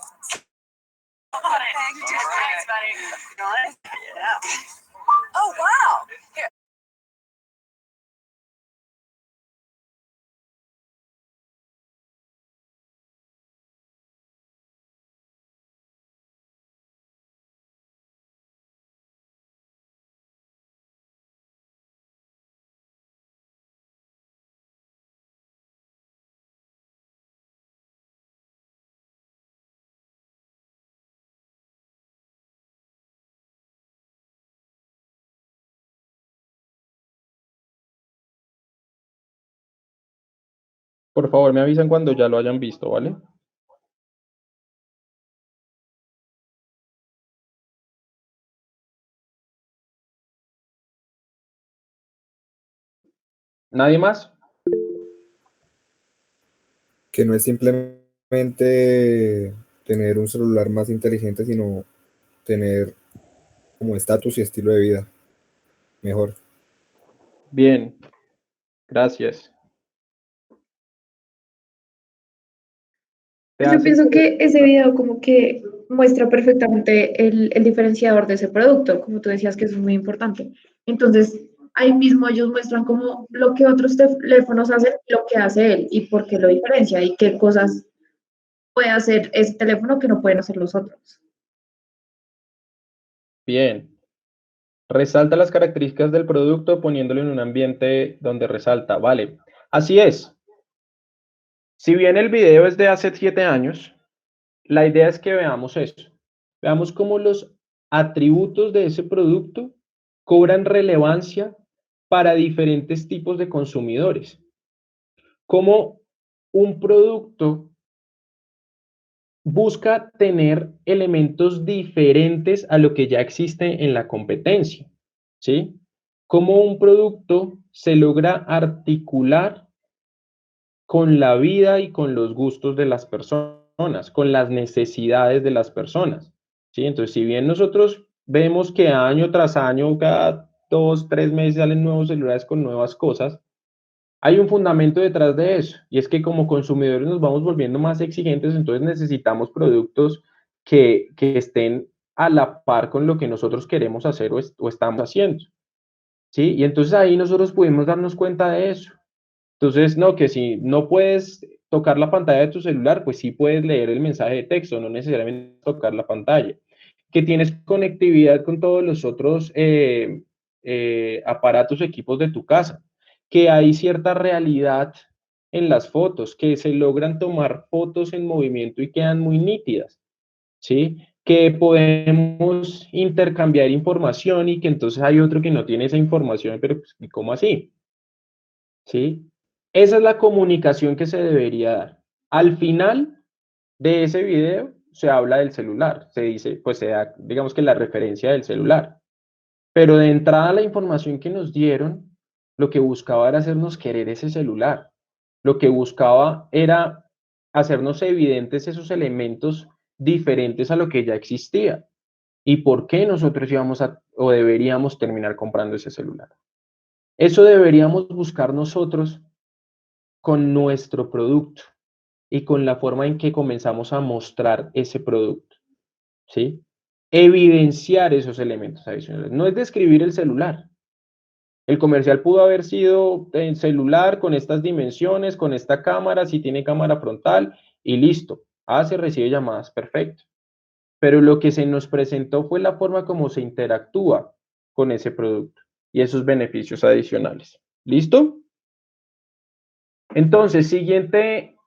Thanks, buddy. Yeah. Oh, wow. Here.
Por favor, me avisan cuando ya lo hayan visto, ¿vale? ¿Nadie más?
Que no es simplemente tener un celular más inteligente, sino tener como estatus y estilo de vida mejor.
Bien, gracias.
Yo pienso que ese video como que muestra perfectamente el diferenciador de ese producto, como tú decías que eso es muy importante. Entonces, ahí mismo ellos muestran como lo que otros teléfonos hacen, lo que hace él y por qué lo diferencia y qué cosas puede hacer ese teléfono que no pueden hacer los otros.
Bien. Resalta las características del producto poniéndolo en un ambiente donde resalta. Vale, así es. Si bien el video es de hace 7 años, la idea es que veamos esto. Veamos cómo los atributos de ese producto cobran relevancia para diferentes tipos de consumidores. Cómo un producto busca tener elementos diferentes a lo que ya existe en la competencia, ¿sí? Cómo un producto se logra articular con la vida y con los gustos de las personas, con las necesidades de las personas, ¿sí? Entonces, si bien nosotros vemos que año tras año, cada 2, 3 meses salen nuevos celulares con nuevas cosas, hay un fundamento detrás de eso, y es que como consumidores nos vamos volviendo más exigentes, entonces necesitamos productos que estén a la par con lo que nosotros queremos hacer o estamos haciendo, ¿sí? Y entonces ahí nosotros pudimos darnos cuenta de eso. Entonces, no, que si no puedes tocar la pantalla de tu celular, pues sí puedes leer el mensaje de texto, no necesariamente tocar la pantalla. Que tienes conectividad con todos los otros aparatos, equipos de tu casa. Que hay cierta realidad en las fotos, que se logran tomar fotos en movimiento y quedan muy nítidas, ¿sí? Que podemos intercambiar información y que entonces hay otro que no tiene esa información, pero pues, ¿y cómo así? ¿Sí? Esa es la comunicación que se debería dar. Al final de ese video se habla del celular, se dice, pues se da, digamos que la referencia del celular. Pero de entrada la información que nos dieron, lo que buscaba era hacernos querer ese celular. Lo que buscaba era hacernos evidentes esos elementos diferentes a lo que ya existía. ¿Y por qué nosotros íbamos a o deberíamos terminar comprando ese celular? Eso deberíamos buscar nosotros con nuestro producto y con la forma en que comenzamos a mostrar ese producto, ¿sí? Evidenciar esos elementos adicionales. No es describir el celular. El comercial pudo haber sido el celular con estas dimensiones, con esta cámara, si tiene cámara frontal y listo. Se recibe llamadas, perfecto. Pero lo que se nos presentó fue la forma como se interactúa con ese producto y esos beneficios adicionales. ¿Listo? Entonces, siguiente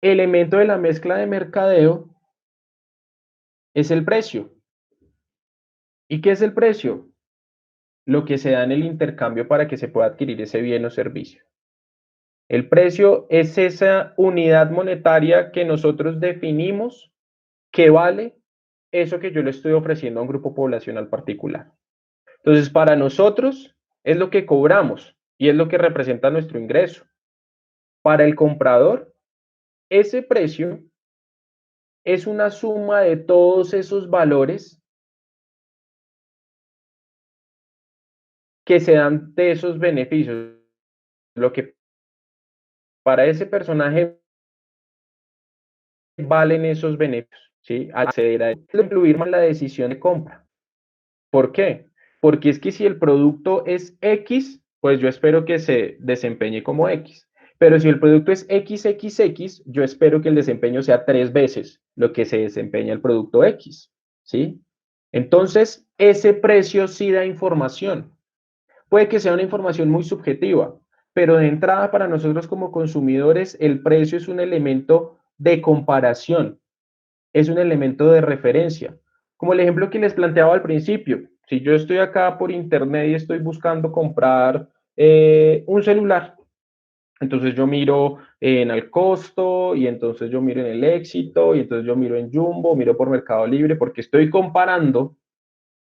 elemento de la mezcla de mercadeo es el precio. ¿Y qué es el precio? Lo que se da en el intercambio para que se pueda adquirir ese bien o servicio. El precio es esa unidad monetaria que nosotros definimos que vale eso que yo le estoy ofreciendo a un grupo poblacional particular. Entonces, para nosotros es lo que cobramos y es lo que representa nuestro ingreso. Para el comprador, ese precio es una suma de todos esos valores que se dan de esos beneficios. Lo que para ese personaje valen esos beneficios, ¿sí? Acceder a incluir más la decisión de compra. ¿Por qué? Porque es que si el producto es X, pues yo espero que se desempeñe como X. Pero si el producto es XXX, yo espero que el desempeño sea 3 veces lo que se desempeña el producto X, ¿sí? Entonces, ese precio sí da información. Puede que sea una información muy subjetiva, pero de entrada para nosotros como consumidores, el precio es un elemento de comparación, es un elemento de referencia. Como el ejemplo que les planteaba al principio, si yo estoy acá por internet y estoy buscando comprar un celular, entonces yo miro en el costo y entonces yo miro en el éxito y entonces yo miro en Jumbo, miro por Mercado Libre porque estoy comparando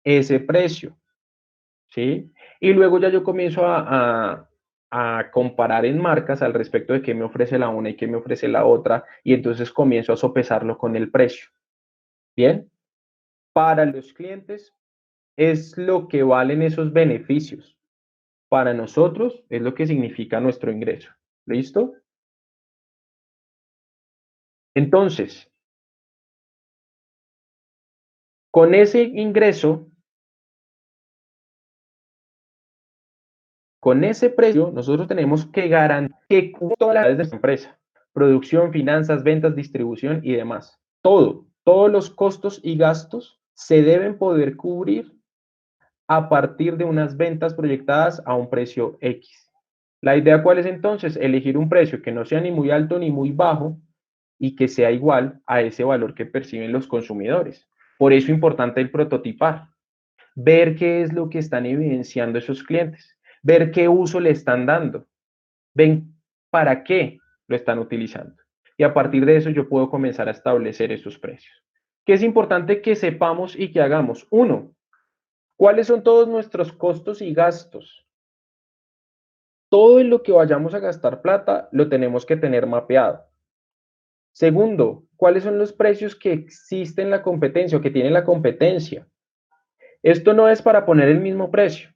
ese precio, ¿sí? Y luego ya yo comienzo a comparar en marcas al respecto de qué me ofrece la una y qué me ofrece la otra y entonces comienzo a sopesarlo con el precio. ¿Bien? Para los clientes es lo que valen esos beneficios. Para nosotros es lo que significa nuestro ingreso. ¿Listo? Entonces, con ese ingreso, con ese precio, nosotros tenemos que garantizar que todas las áreas de nuestra empresa, producción, finanzas, ventas, distribución y demás, todos los costos y gastos se deben poder cubrir a partir de unas ventas proyectadas a un precio X. La idea cuál es entonces, elegir un precio que no sea ni muy alto ni muy bajo y que sea igual a ese valor que perciben los consumidores. Por eso es importante el prototipar, ver qué es lo que están evidenciando esos clientes, ver qué uso le están dando, ven para qué lo están utilizando. Y a partir de eso yo puedo comenzar a establecer esos precios. ¿Qué es importante que sepamos y que hagamos? Uno, ¿cuáles son todos nuestros costos y gastos? Todo en lo que vayamos a gastar plata lo tenemos que tener mapeado. Segundo, ¿cuáles son los precios que existen en la competencia o que tiene la competencia? Esto no es para poner el mismo precio.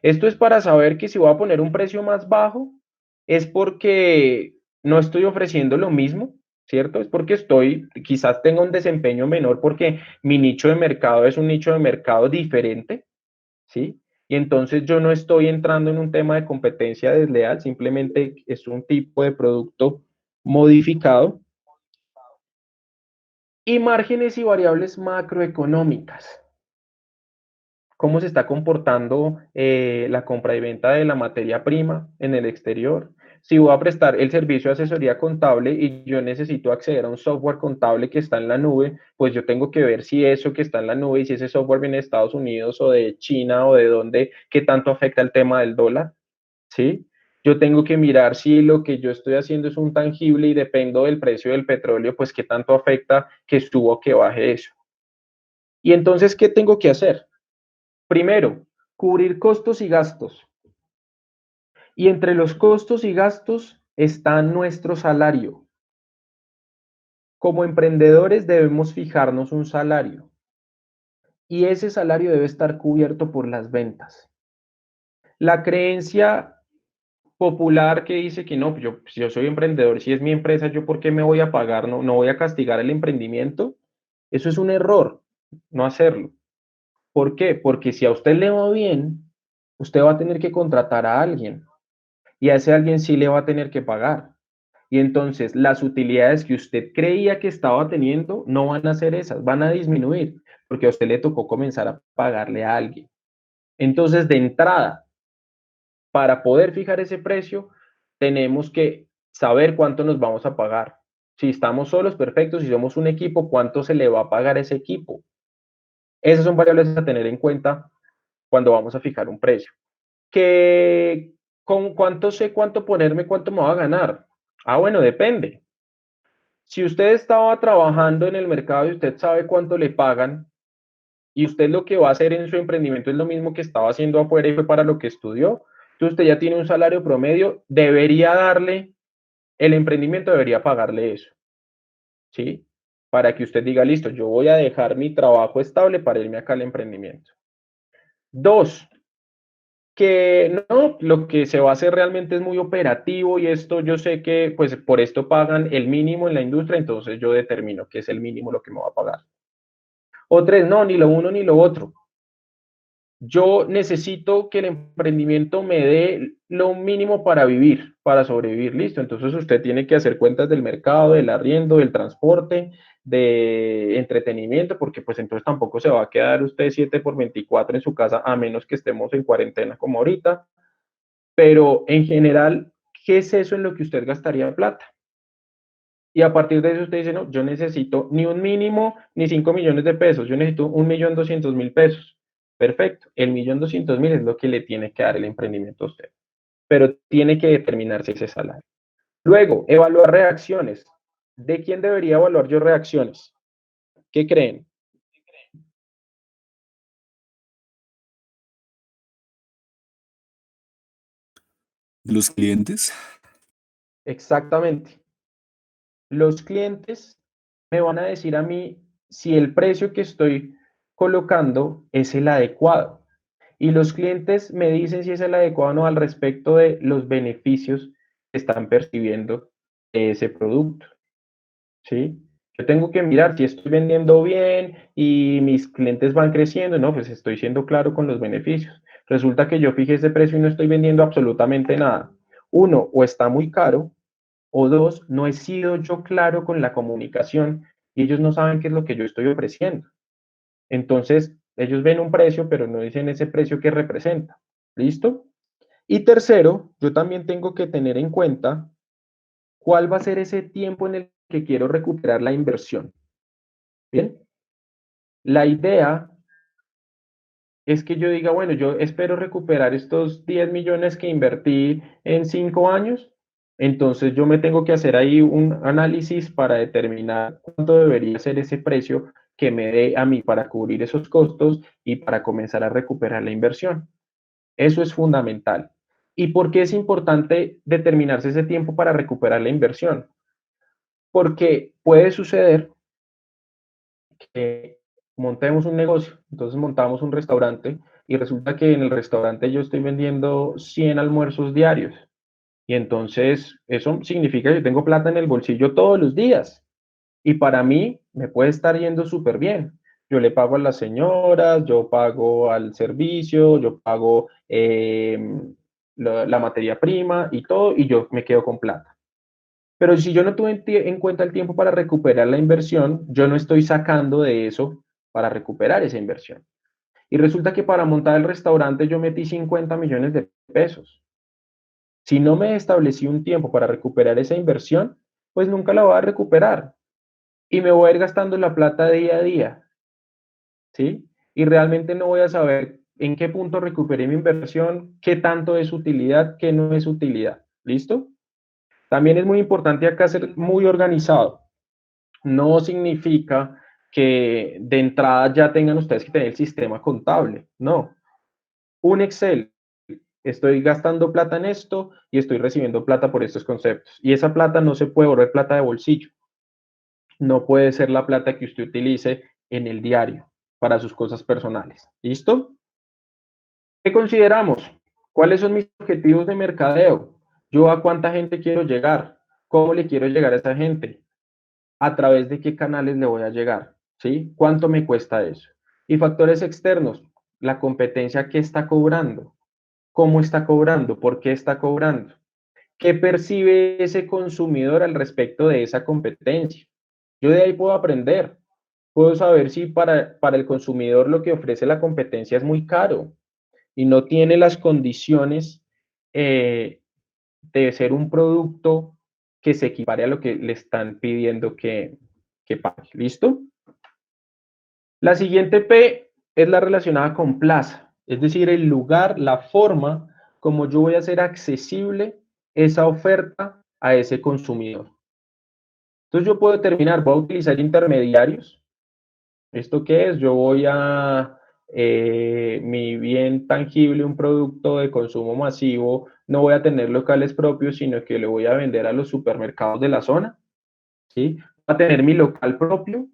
Esto es para saber que si voy a poner un precio más bajo, es porque no estoy ofreciendo lo mismo, ¿cierto? Es porque quizás tenga un desempeño menor porque mi nicho de mercado es un nicho de mercado diferente, ¿sí? Y entonces yo no estoy entrando en un tema de competencia desleal, simplemente es un tipo de producto modificado. Y márgenes y variables macroeconómicas. ¿Cómo se está comportando la compra y venta de la materia prima en el exterior? Si voy a prestar el servicio de asesoría contable y yo necesito acceder a un software contable que está en la nube, pues yo tengo que ver si eso que está en la nube y si ese software viene de Estados Unidos o de China o de dónde, qué tanto afecta el tema del dólar, ¿sí? Yo tengo que mirar si lo que yo estoy haciendo es un tangible y dependo del precio del petróleo, pues qué tanto afecta que suba o que baje eso. Y entonces, ¿qué tengo que hacer? Primero, cubrir costos y gastos. Y entre los costos y gastos está nuestro salario. Como emprendedores debemos fijarnos un salario y ese salario debe estar cubierto por las ventas. La creencia popular que dice que no, si yo soy emprendedor, si es mi empresa, yo por qué me voy a pagar, no voy a castigar el emprendimiento. Eso es un error, no hacerlo. ¿Por qué? Porque si a usted le va bien, usted va a tener que contratar a alguien y a ese alguien sí le va a tener que pagar. Y entonces las utilidades que usted creía que estaba teniendo no van a ser esas, van a disminuir, porque a usted le tocó comenzar a pagarle a alguien. Entonces, de entrada, para poder fijar ese precio, tenemos que saber cuánto nos vamos a pagar. Si estamos solos, perfecto. Si somos un equipo, ¿cuánto se le va a pagar a ese equipo? Esas son variables a tener en cuenta cuando vamos a fijar un precio. Que con cuánto sé cuánto ponerme, cuánto me va a ganar. Ah, bueno, depende. Si usted estaba trabajando en el mercado y usted sabe cuánto le pagan, y usted lo que va a hacer en su emprendimiento es lo mismo que estaba haciendo afuera y fue para lo que estudió, entonces usted ya tiene un salario promedio, debería darle, el emprendimiento debería pagarle eso, ¿sí? Para que usted diga, listo, yo voy a dejar mi trabajo estable para irme acá al emprendimiento. 2, que no, lo que se va a hacer realmente es muy operativo y esto yo sé que pues por esto pagan el mínimo en la industria, entonces yo determino que es el mínimo lo que me va a pagar. O 3, no, ni lo uno ni lo otro. Yo necesito que el emprendimiento me dé lo mínimo para vivir, para sobrevivir, listo. Entonces usted tiene que hacer cuentas del mercado, del arriendo, del transporte, de entretenimiento, porque pues entonces tampoco se va a quedar usted 7 por 24 en su casa, a menos que estemos en cuarentena como ahorita. Pero en general, ¿qué es eso en lo que usted gastaría plata? Y a partir de eso usted dice, no, yo necesito ni un mínimo ni 5 millones de pesos, yo necesito 1.200.000 pesos. Perfecto, el 1.200.000 es lo que le tiene que dar el emprendimiento a usted, pero tiene que determinarse ese salario. Luego, evaluar reacciones. ¿De quién debería evaluar yo reacciones? ¿Qué creen?
Los clientes,
Exactamente. Los clientes me van a decir a mí si el precio que estoy colocando es el adecuado. Y los clientes me dicen si es el adecuado o no al respecto de los beneficios que están percibiendo de ese producto, ¿sí? Yo tengo que mirar si estoy vendiendo bien y mis clientes van creciendo, no, pues estoy siendo claro con los beneficios. Resulta que yo fijé ese precio y no estoy vendiendo absolutamente nada. Uno, o está muy caro, o 2, no he sido yo claro con la comunicación y ellos no saben qué es lo que yo estoy ofreciendo. Entonces, ellos ven un precio, pero no dicen ese precio que representa. ¿Listo? Y tercero, yo también tengo que tener en cuenta cuál va a ser ese tiempo en el que quiero recuperar la inversión. Bien, la idea es que yo diga, bueno, yo espero recuperar estos 10 millones que invertí en 5 años, entonces yo me tengo que hacer ahí un análisis para determinar cuánto debería ser ese precio que me dé a mí para cubrir esos costos y para comenzar a recuperar la inversión. Eso es fundamental. ¿Y por qué es importante determinarse ese tiempo para recuperar la inversión? Porque puede suceder que montemos un negocio, entonces montamos un restaurante y resulta que en el restaurante yo estoy vendiendo 100 almuerzos diarios y entonces eso significa que yo tengo plata en el bolsillo todos los días y para mí me puede estar yendo súper bien. Yo le pago a las señoras, yo pago al servicio, yo pago la materia prima y todo y yo me quedo con plata. Pero si yo no tuve en cuenta el tiempo para recuperar la inversión, yo no estoy sacando de eso para recuperar esa inversión. Y resulta que para montar el restaurante yo metí 50 millones de pesos. Si no me establecí un tiempo para recuperar esa inversión, pues nunca la voy a recuperar. Y me voy a ir gastando la plata día a día, ¿sí? Y realmente no voy a saber en qué punto recuperé mi inversión, qué tanto es utilidad, qué no es utilidad. ¿Listo? También es muy importante acá ser muy organizado. No significa que de entrada ya tengan ustedes que tener el sistema contable. No. Un Excel. Estoy gastando plata en esto y estoy recibiendo plata por estos conceptos. Y esa plata no se puede volver plata de bolsillo. No puede ser la plata que usted utilice en el diario para sus cosas personales. ¿Listo? ¿Qué consideramos? ¿Cuáles son mis objetivos de mercadeo? ¿Yo a cuánta gente quiero llegar? ¿Cómo le quiero llegar a esa gente? ¿A través de qué canales le voy a llegar? ¿Sí? ¿Cuánto me cuesta eso? Y factores externos, la competencia que está cobrando, cómo está cobrando, por qué está cobrando, qué percibe ese consumidor al respecto de esa competencia. Yo de ahí puedo aprender, puedo saber si para el consumidor lo que ofrece la competencia es muy caro y no tiene las condiciones de ser un producto que se equipare a lo que le están pidiendo que pague. ¿Listo? La siguiente P es la relacionada con plaza, es decir, el lugar, la forma como yo voy a hacer accesible esa oferta a ese consumidor. Entonces yo puedo determinar, voy a utilizar intermediarios. ¿Esto qué es? Yo voy a mi bien tangible, un producto de consumo masivo, no voy a tener locales propios, sino que le voy a vender a los supermercados de la zona, ¿sí? Voy a tener mi local propio.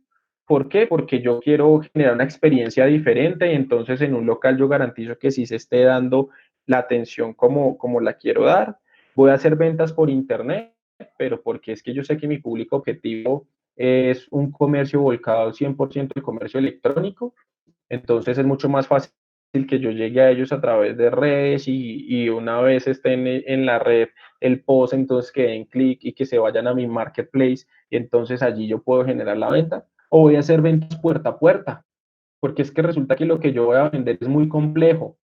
¿Por qué? Porque yo quiero generar una experiencia diferente y entonces en un local yo garantizo que sí se esté dando la atención como la quiero dar. Voy a hacer ventas por internet, pero porque es que yo sé que mi público objetivo es un comercio volcado 100% al comercio electrónico, entonces es mucho más fácil que yo llegue a ellos a través de redes y una vez estén en la red el post, entonces que den clic y que se vayan a mi marketplace y entonces allí yo puedo generar la venta. O voy a hacer ventas puerta a puerta, porque es que resulta que lo que yo voy a vender es muy complejo.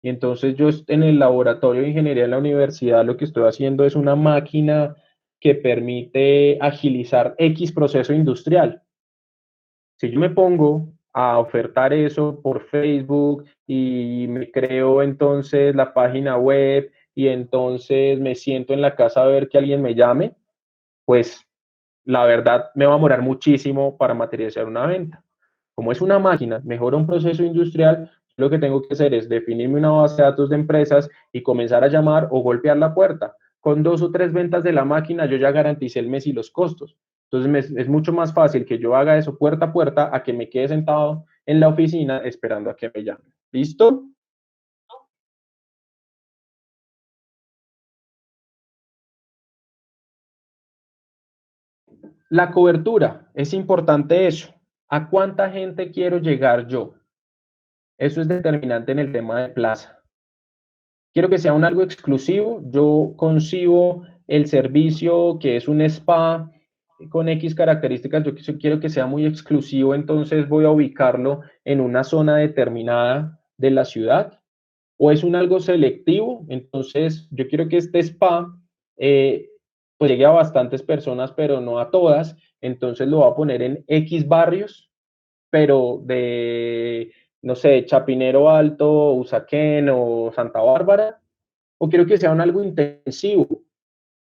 Y entonces yo en el laboratorio de ingeniería en la universidad lo que estoy haciendo es una máquina que permite agilizar X proceso industrial. Si yo me pongo a ofertar eso por Facebook y me creo entonces la página web y entonces me siento en la casa a ver que alguien me llame, pues la verdad me va a demorar muchísimo para materializar una venta. Como es una máquina, mejora un proceso industrial, lo que tengo que hacer es definirme una base de datos de empresas y comenzar a llamar o golpear la puerta. Con 2 o 3 ventas de la máquina yo ya garanticé el mes y los costos. Entonces es mucho más fácil que yo haga eso puerta a puerta a que me quede sentado en la oficina esperando a que me llamen. ¿Listo? La cobertura, es importante eso. ¿A cuánta gente quiero llegar yo? Eso es determinante en el tema de plaza. Quiero que sea un algo exclusivo. Yo concibo el servicio que es un spa con X características. Yo quiero que sea muy exclusivo, entonces voy a ubicarlo en una zona determinada de la ciudad. O es un algo selectivo, entonces yo quiero que este spa pues llegue a bastantes personas, pero no a todas. Entonces lo voy a poner en X barrios, pero de, no sé, Chapinero Alto, Usaquén o Santa Bárbara, o quiero que sea un algo intensivo,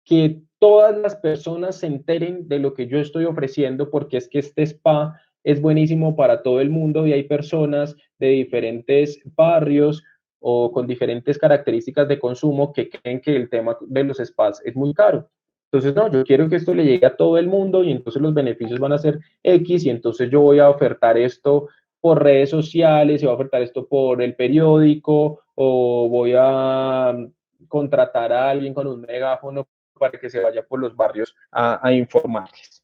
que todas las personas se enteren de lo que yo estoy ofreciendo, porque es que este spa es buenísimo para todo el mundo y hay personas de diferentes barrios o con diferentes características de consumo que creen que el tema de los spas es muy caro. Entonces, no, yo quiero que esto le llegue a todo el mundo y entonces los beneficios van a ser X y entonces yo voy a ofertar esto por redes sociales, y voy a ofertar esto por el periódico o voy a contratar a alguien con un megáfono para que se vaya por los barrios a informarles.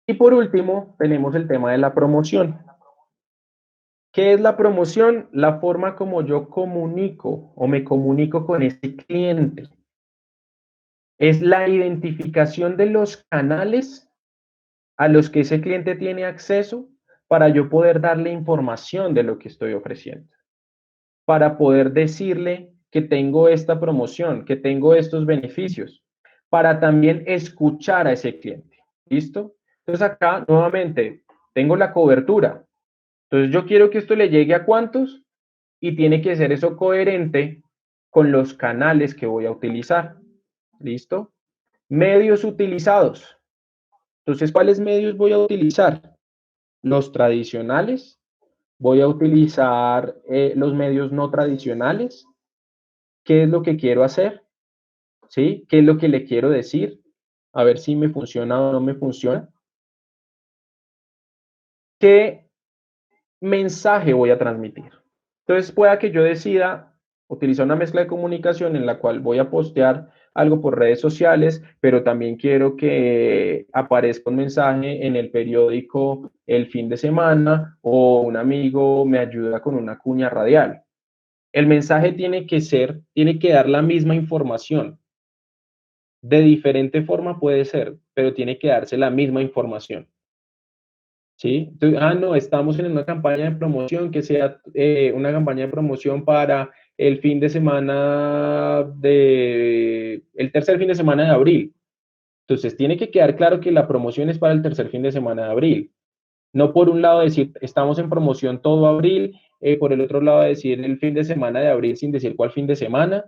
Y por último, tenemos el tema de la promoción. ¿Qué es la promoción? La forma como yo comunico o me comunico con ese cliente. Es la identificación de los canales a los que ese cliente tiene acceso para yo poder darle información de lo que estoy ofreciendo. Para poder decirle que tengo esta promoción, que tengo estos beneficios, para también escuchar a ese cliente. ¿Listo? Entonces acá nuevamente tengo la cobertura. Entonces yo quiero que esto le llegue a cuántos y tiene que ser eso coherente con los canales que voy a utilizar. ¿Listo? Medios utilizados. Entonces, ¿cuáles medios voy a utilizar? Los tradicionales. Voy a utilizar los medios no tradicionales. ¿Qué es lo que quiero hacer? ¿Sí? ¿Qué es lo que le quiero decir? A ver si me funciona o no me funciona. ¿Qué mensaje voy a transmitir? Entonces, pueda que yo decida utilizar una mezcla de comunicación en la cual voy a postear algo por redes sociales, pero también quiero que aparezca un mensaje en el periódico el fin de semana o un amigo me ayuda con una cuña radial. El mensaje tiene que dar la misma información. De diferente forma puede ser, pero tiene que darse la misma información. ¿Sí? Entonces, no, estamos en una campaña de promoción que sea una campaña de promoción para el fin de semana el tercer fin de semana de abril. Entonces, tiene que quedar claro que la promoción es para el tercer fin de semana de abril. No por un lado decir, estamos en promoción todo abril, por el otro lado decir el fin de semana de abril sin decir cuál fin de semana.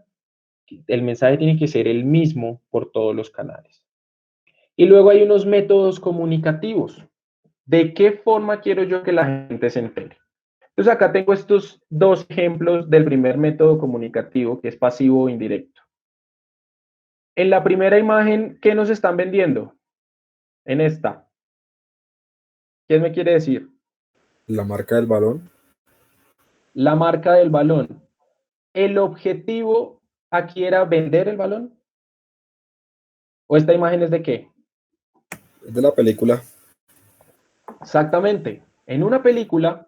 El mensaje tiene que ser el mismo por todos los canales. Y luego hay unos métodos comunicativos. ¿De qué forma quiero yo que la gente se entere? Entonces acá tengo estos dos ejemplos del primer método comunicativo, que es pasivo o indirecto. En la primera imagen, ¿qué nos están vendiendo? En esta. ¿Quién me quiere decir?
La marca del balón.
La marca del balón. ¿El objetivo aquí era vender el balón? ¿O esta imagen es de qué?
Es de la película.
Exactamente. En una película,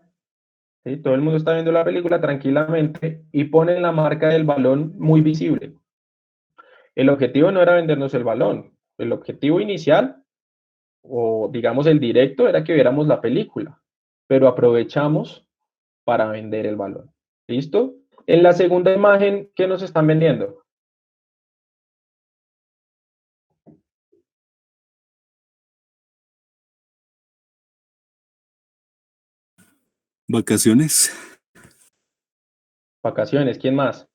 ¿sí? Todo el mundo está viendo la película tranquilamente y ponen la marca del balón muy visible. El objetivo no era vendernos el balón. El objetivo inicial, o digamos el directo, era que viéramos la película, pero aprovechamos para vender el balón. ¿Listo? En la segunda imagen, ¿qué nos están vendiendo?
Vacaciones.
Vacaciones, ¿quién más?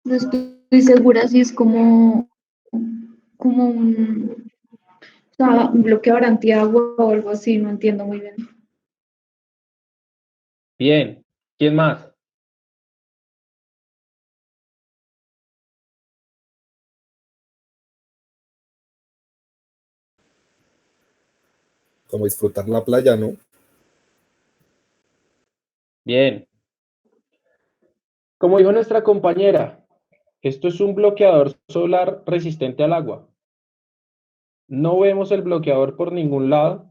No estoy segura si es como un, o sea, un bloqueador antiagua o algo así, no entiendo muy bien.
Bien, ¿quién más?
Como disfrutar la playa, ¿no?
Bien. Como dijo nuestra compañera, esto es un bloqueador solar resistente al agua. No vemos el bloqueador por ningún lado.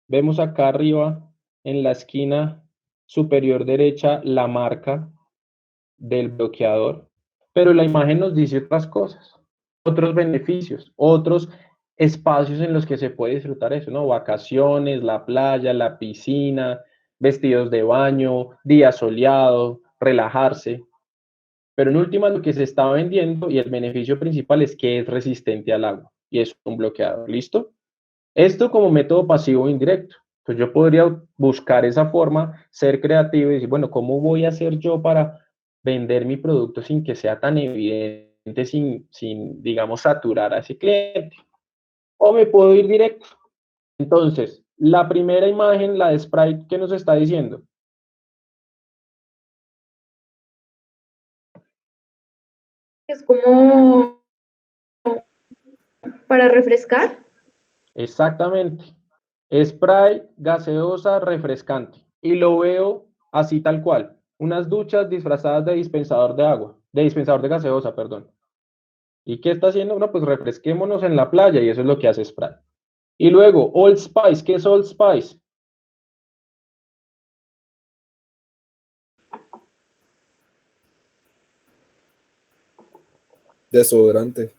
Vemos acá arriba, en la esquina superior derecha, la marca del bloqueador, pero la imagen nos dice otras cosas, otros beneficios, otros espacios en los que se puede disfrutar eso, ¿no? Vacaciones, la playa, la piscina, vestidos de baño, día soleado, relajarse. Pero en última lo que se está vendiendo y el beneficio principal es que es resistente al agua y es un bloqueador. ¿Listo? Esto como método pasivo indirecto. Pues yo podría buscar esa forma, ser creativo y decir, bueno, ¿cómo voy a hacer yo para vender mi producto sin que sea tan evidente, sin digamos, saturar a ese cliente? O me puedo ir directo. Entonces, la primera imagen, la de Sprite, ¿qué nos está diciendo?
Es como para refrescar.
Exactamente. Sprite, gaseosa, refrescante. Y lo veo así tal cual. Unas duchas disfrazadas de dispensador de agua, de dispensador de gaseosa, perdón. ¿Y qué está haciendo? No, pues refresquémonos en la playa y eso es lo que hace Sprite. Y luego, Old Spice. ¿Qué es Old Spice?
Desodorante.
Es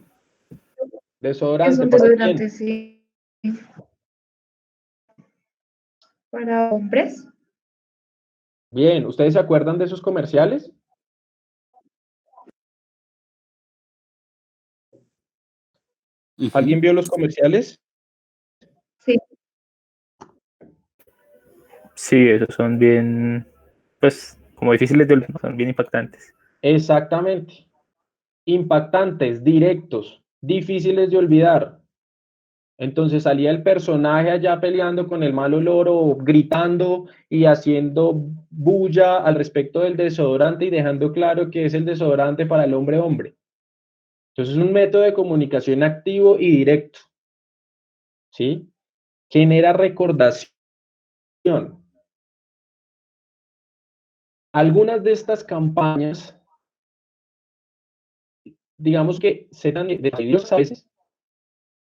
Desodorante.
un
¿Para
desodorante,
quién?
sí. Para hombres.
Bien, ¿ustedes se acuerdan de esos comerciales? ¿Alguien
Ujú.
vio los comerciales?
Sí.
Sí, esos son bien, pues, como difíciles de olvidar, son bien impactantes.
Exactamente. Impactantes, directos, difíciles de olvidar. Entonces salía el personaje allá peleando con el malo loro, gritando y haciendo bulla al respecto del desodorante y dejando claro que es el desodorante para el hombre hombre. Entonces es un método de comunicación activo y directo, ¿sí? Genera recordación. Algunas de estas campañas, digamos que se dan de a veces,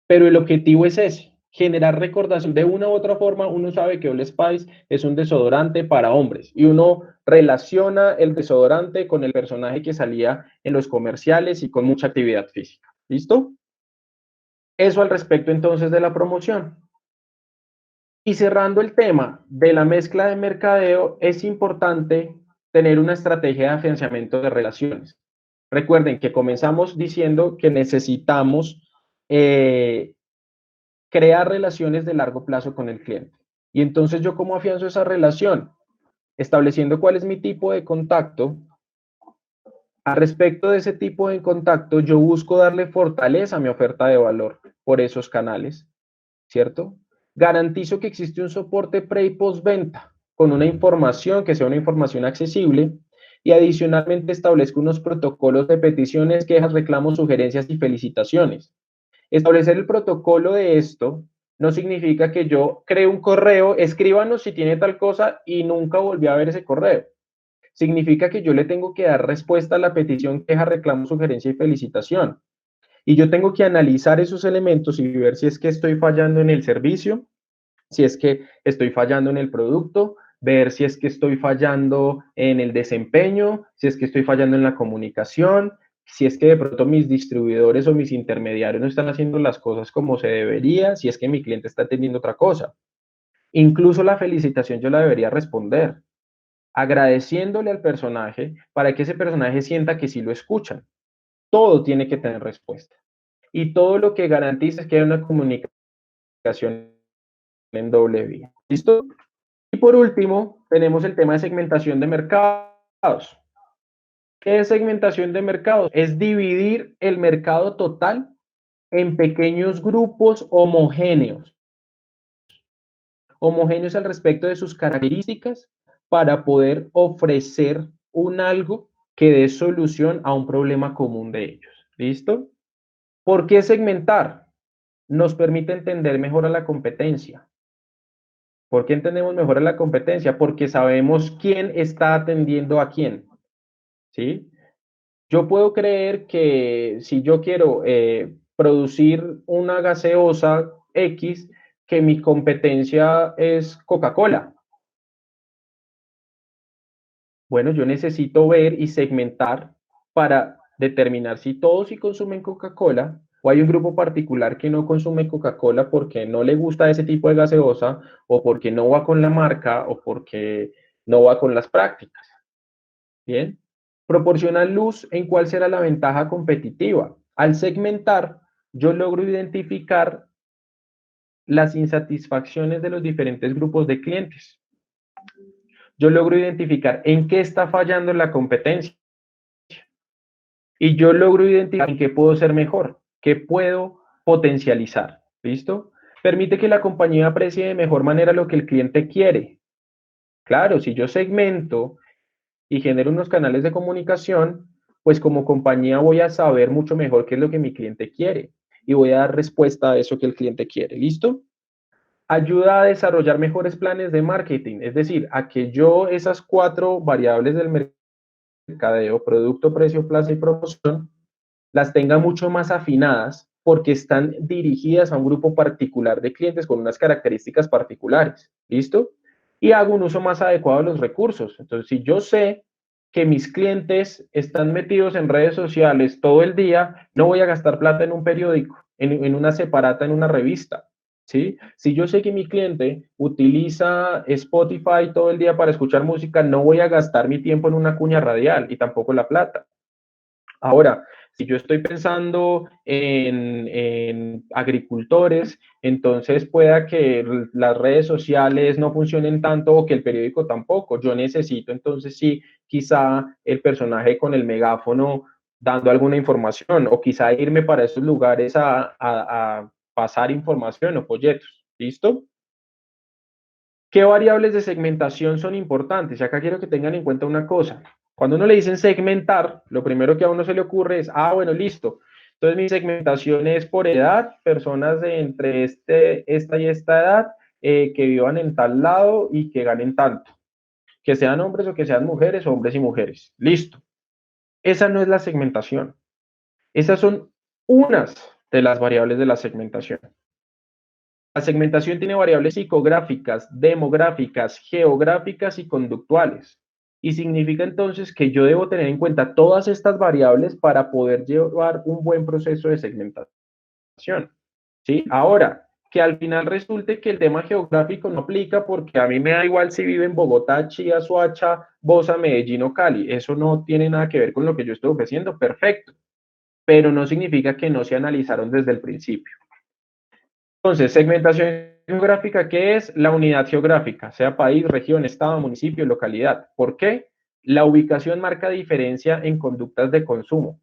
pero el objetivo es ese, generar recordación. De una u otra forma, uno sabe que Old Spice es un desodorante para hombres y uno relaciona el desodorante con el personaje que salía en los comerciales y con mucha actividad física. ¿Listo? Eso al respecto entonces de la promoción. Y cerrando el tema de la mezcla de mercadeo, es importante tener una estrategia de afianzamiento de relaciones. Recuerden que comenzamos diciendo que necesitamos crear relaciones de largo plazo con el cliente. Y entonces, ¿yo cómo afianzo esa relación? estableciendo cuál es mi tipo de contacto. Al respecto de ese tipo de contacto, yo busco darle fortaleza a mi oferta de valor por esos canales, ¿cierto? Garantizo que existe un soporte pre y postventa con una información que sea una información accesible y adicionalmente establezco unos protocolos de peticiones, quejas, reclamos, sugerencias y felicitaciones. Establecer el protocolo de esto no significa que yo cree un correo, escríbanos si tiene tal cosa y nunca volví a ver ese correo. Significa que yo le tengo que dar respuesta a la petición, queja, reclamo, sugerencia y felicitación. Y yo tengo que analizar esos elementos y ver si es que estoy fallando en el servicio, si es que estoy fallando en el producto, ver si es que estoy fallando en el desempeño, si es que estoy fallando en la comunicación, si es que de pronto mis distribuidores o mis intermediarios no están haciendo las cosas como se debería, si es que mi cliente está teniendo otra cosa. Incluso la felicitación yo la debería responder, agradeciéndole al personaje para que ese personaje sienta que sí lo escuchan. Todo tiene que tener respuesta. Y todo lo que garantiza es que haya una comunicación en doble vía. ¿Listo? Y por último, tenemos el tema de segmentación de mercados. ¿Qué es segmentación de mercados? Es dividir el mercado total en pequeños grupos homogéneos. Homogéneos al respecto de sus características para poder ofrecer un algo que dé solución a un problema común de ellos. ¿Listo? ¿Por qué segmentar? Nos permite entender mejor a la competencia. ¿Por qué entendemos mejor a la competencia? Porque sabemos quién está atendiendo a quién. ¿Sí? Yo puedo creer que si yo quiero producir una gaseosa X, que mi competencia es Coca-Cola. Bueno, yo necesito ver y segmentar para determinar si todos sí consumen Coca-Cola o hay un grupo particular que no consume Coca-Cola porque no le gusta ese tipo de gaseosa o porque no va con la marca o porque no va con las prácticas. Bien. Proporciona luz en cuál será la ventaja competitiva. Al segmentar, yo logro identificar las insatisfacciones de los diferentes grupos de clientes. Yo logro identificar en qué está fallando la competencia. Y yo logro identificar en qué puedo ser mejor, qué puedo potencializar. ¿Listo? Permite que la compañía aprecie de mejor manera lo que el cliente quiere. Claro, si yo segmento y genero unos canales de comunicación, pues como compañía voy a saber mucho mejor qué es lo que mi cliente quiere y voy a dar respuesta a eso que el cliente quiere. ¿Listo? Ayuda a desarrollar mejores planes de marketing, es decir, a que yo esas 4 variables del mercadeo, producto, precio, plaza y promoción, las tenga mucho más afinadas porque están dirigidas a un grupo particular de clientes con unas características particulares. ¿Listo? Y hago un uso más adecuado de los recursos. Entonces, si yo sé que mis clientes están metidos en redes sociales todo el día, no voy a gastar plata en un periódico, en una separata, en una revista. ¿Sí? Si yo sé que mi cliente utiliza Spotify todo el día para escuchar música, no voy a gastar mi tiempo en una cuña radial y tampoco la plata. Ahora, si yo estoy pensando en agricultores, entonces pueda que las redes sociales no funcionen tanto o que el periódico tampoco. Yo necesito entonces sí, quizá el personaje con el megáfono dando alguna información o quizá irme para esos lugares a pasar información o folletos. ¿Listo? ¿Qué variables de segmentación son importantes? Y acá quiero que tengan en cuenta una cosa. Cuando uno le dicen segmentar, lo primero que a uno se le ocurre es, bueno, listo. Entonces mi segmentación es por edad, personas de entre esta y esta edad, que vivan en tal lado y que ganen tanto. Que sean hombres o que sean mujeres, hombres y mujeres. Listo. Esa no es la segmentación. Esas son unas de las variables de la segmentación. La segmentación tiene variables psicográficas, demográficas, geográficas y conductuales. Y significa entonces que yo debo tener en cuenta todas estas variables para poder llevar un buen proceso de segmentación. ¿Sí? Ahora, que al final resulte que el tema geográfico no aplica porque a mí me da igual si vive en Bogotá, Chía, Soacha, Bosa, Medellín o Cali. Eso no tiene nada que ver con lo que yo estoy ofreciendo. Perfecto. Pero no significa que no se analizaron desde el principio. Entonces, segmentación geográfica, ¿qué es? La unidad geográfica, sea país, región, estado, municipio, localidad. ¿Por qué? La ubicación marca diferencia en conductas de consumo.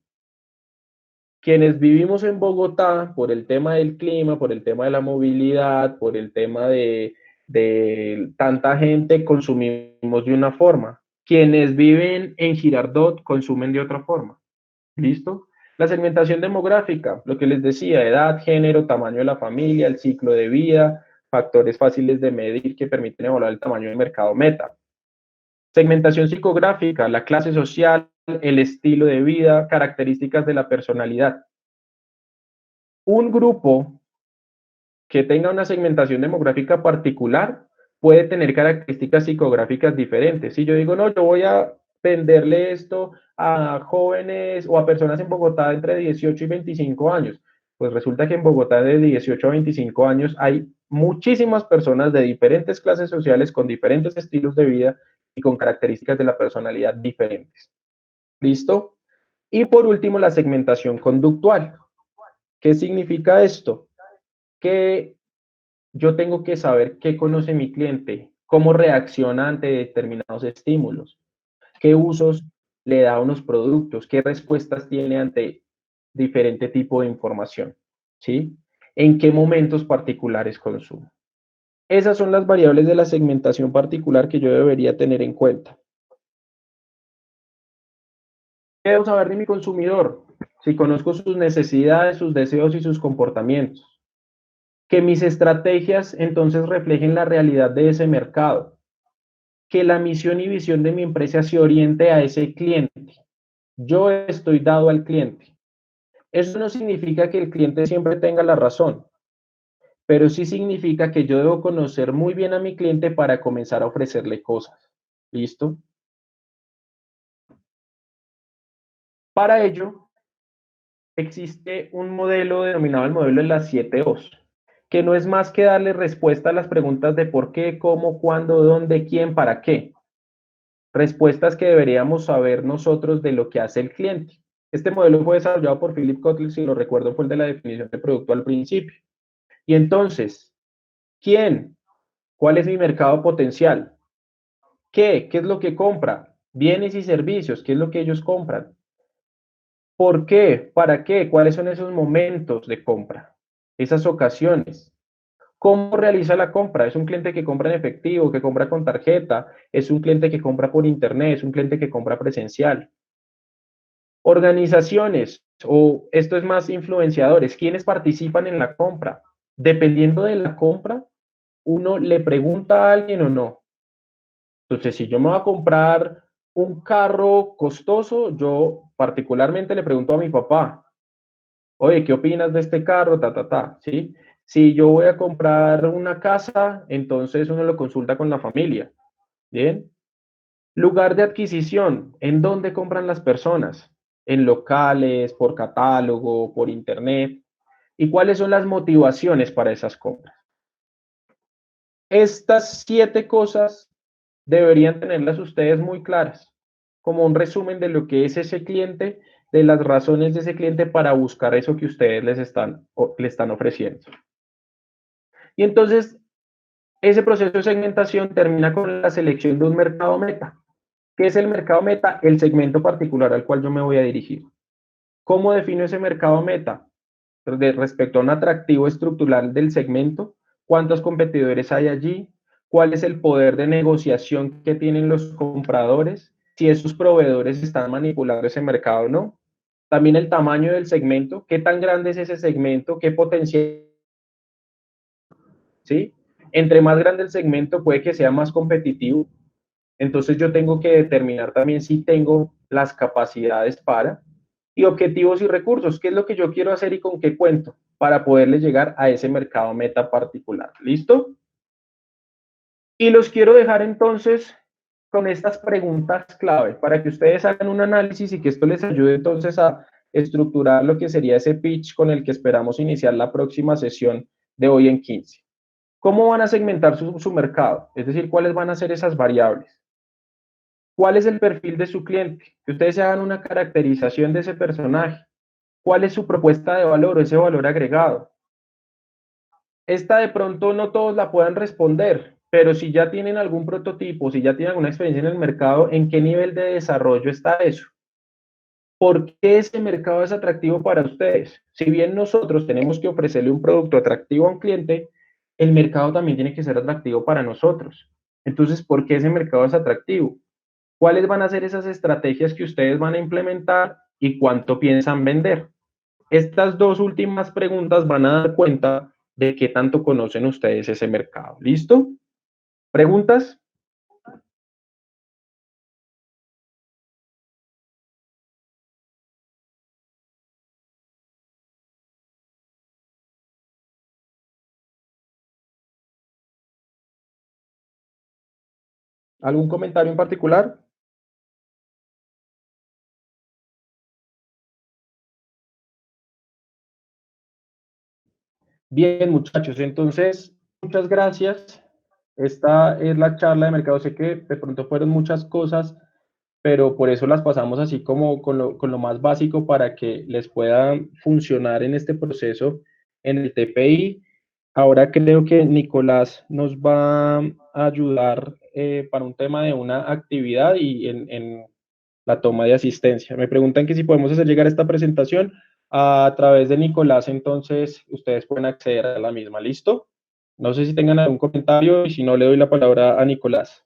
Quienes vivimos en Bogotá, por el tema del clima, por el tema de la movilidad, por el tema de tanta gente, consumimos de una forma. Quienes viven en Girardot consumen de otra forma. ¿Listo? La segmentación demográfica, lo que les decía, edad, género, tamaño de la familia, el ciclo de vida, factores fáciles de medir que permiten evaluar el tamaño del mercado meta. Segmentación psicográfica, la clase social, el estilo de vida, características de la personalidad. Un grupo que tenga una segmentación demográfica particular puede tener características psicográficas diferentes. Si yo digo, no, yo voy a venderle esto a jóvenes o a personas en Bogotá entre 18 y 25 años, pues resulta que en Bogotá de 18 a 25 años hay muchísimas personas de diferentes clases sociales con diferentes estilos de vida y con características de la personalidad diferentes. ¿Listo? Y por último, la segmentación conductual. ¿Qué significa esto? Que yo tengo que saber qué conoce mi cliente, cómo reacciona ante determinados estímulos, qué usos le da a unos productos, qué respuestas tiene ante diferente tipo de información, ¿sí? En qué momentos particulares consume. Esas son las variables de la segmentación particular que yo debería tener en cuenta. ¿Qué debo saber de mi consumidor? Si conozco sus necesidades, sus deseos y sus comportamientos. Que mis estrategias entonces reflejen la realidad de ese mercado. Que la misión y visión de mi empresa se oriente a ese cliente. Yo estoy dado al cliente. Eso no significa que el cliente siempre tenga la razón, pero sí significa que yo debo conocer muy bien a mi cliente para comenzar a ofrecerle cosas. ¿Listo? Para ello, existe un modelo denominado el modelo de las 7 O's, que no es más que darle respuesta a las preguntas de por qué, cómo, cuándo, dónde, quién, para qué. Respuestas que deberíamos saber nosotros de lo que hace el cliente. Este modelo fue desarrollado por Philip Kotler, si lo recuerdo, fue el de la definición de producto al principio. Y entonces, ¿quién? ¿Cuál es mi mercado potencial? ¿Qué? ¿Qué es lo que compra? Bienes y servicios, ¿qué es lo que ellos compran? ¿Por qué? ¿Para qué? ¿Cuáles son esos momentos de compra? Esas ocasiones. ¿Cómo realiza la compra? ¿Es un cliente que compra en efectivo, que compra con tarjeta? ¿Es un cliente que compra por internet? ¿Es un cliente que compra presencial? Organizaciones, o esto es más influenciadores, ¿quiénes participan en la compra? Dependiendo de la compra, uno le pregunta a alguien o no. Entonces, si yo me voy a comprar un carro costoso, yo particularmente le pregunto a mi papá, oye, ¿qué opinas de este carro? ¿Sí? Si yo voy a comprar una casa, entonces uno lo consulta con la familia, ¿bien? Lugar de adquisición, ¿en dónde compran las personas? En locales, por catálogo, por internet. ¿Y cuáles son las motivaciones para esas compras? Estas 7 cosas deberían tenerlas ustedes muy claras, como un resumen de lo que es ese cliente, de las razones de ese cliente para buscar eso que ustedes le están ofreciendo. Y entonces, ese proceso de segmentación termina con la selección de un mercado meta. ¿Qué es el mercado meta? El segmento particular al cual yo me voy a dirigir. ¿Cómo defino ese mercado meta? Respecto a un atractivo estructural del segmento, ¿cuántos competidores hay allí? ¿Cuál es el poder de negociación que tienen los compradores? Si esos proveedores están manipulando ese mercado o no. También el tamaño del segmento, qué tan grande es ese segmento, qué potencial, ¿sí? Entre más grande el segmento puede que sea más competitivo. Entonces yo tengo que determinar también si tengo las capacidades para, y objetivos y recursos, qué es lo que yo quiero hacer y con qué cuento para poderle llegar a ese mercado meta particular. ¿Listo? Y los quiero dejar entonces con estas preguntas clave para que ustedes hagan un análisis y que esto les ayude entonces a estructurar lo que sería ese pitch con el que esperamos iniciar la próxima sesión de hoy en 15. ¿Cómo van a segmentar su mercado? Es decir, ¿cuáles van a ser esas variables? ¿Cuál es el perfil de su cliente? Que ustedes se hagan una caracterización de ese personaje. ¿Cuál es su propuesta de valor o ese valor agregado? Esta de pronto no todos la puedan responder, pero si ya tienen algún prototipo, si ya tienen alguna experiencia en el mercado, ¿en qué nivel de desarrollo está eso? ¿Por qué ese mercado es atractivo para ustedes? Si bien nosotros tenemos que ofrecerle un producto atractivo a un cliente, el mercado también tiene que ser atractivo para nosotros. Entonces, ¿por qué ese mercado es atractivo? ¿Cuáles van a ser esas estrategias que ustedes van a implementar y cuánto piensan vender? Estas dos últimas preguntas van a dar cuenta de qué tanto conocen ustedes ese mercado. ¿Listo? ¿Preguntas? ¿Algún comentario en particular? Bien, muchachos, entonces, muchas gracias. Esta es la charla de mercado. Sé que de pronto fueron muchas cosas, pero por eso las pasamos así como con lo más básico para que les pueda funcionar en este proceso en el TPI. Ahora creo que Nicolás nos va a ayudar para un tema de una actividad y en la toma de asistencia. Me preguntan que si podemos hacer llegar esta presentación a través de Nicolás, entonces ustedes pueden acceder a la misma. ¿Listo? No sé si tengan algún comentario y si no, le doy la palabra a Nicolás.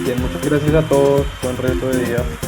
Bien, muchas gracias a todos. Buen resto de día.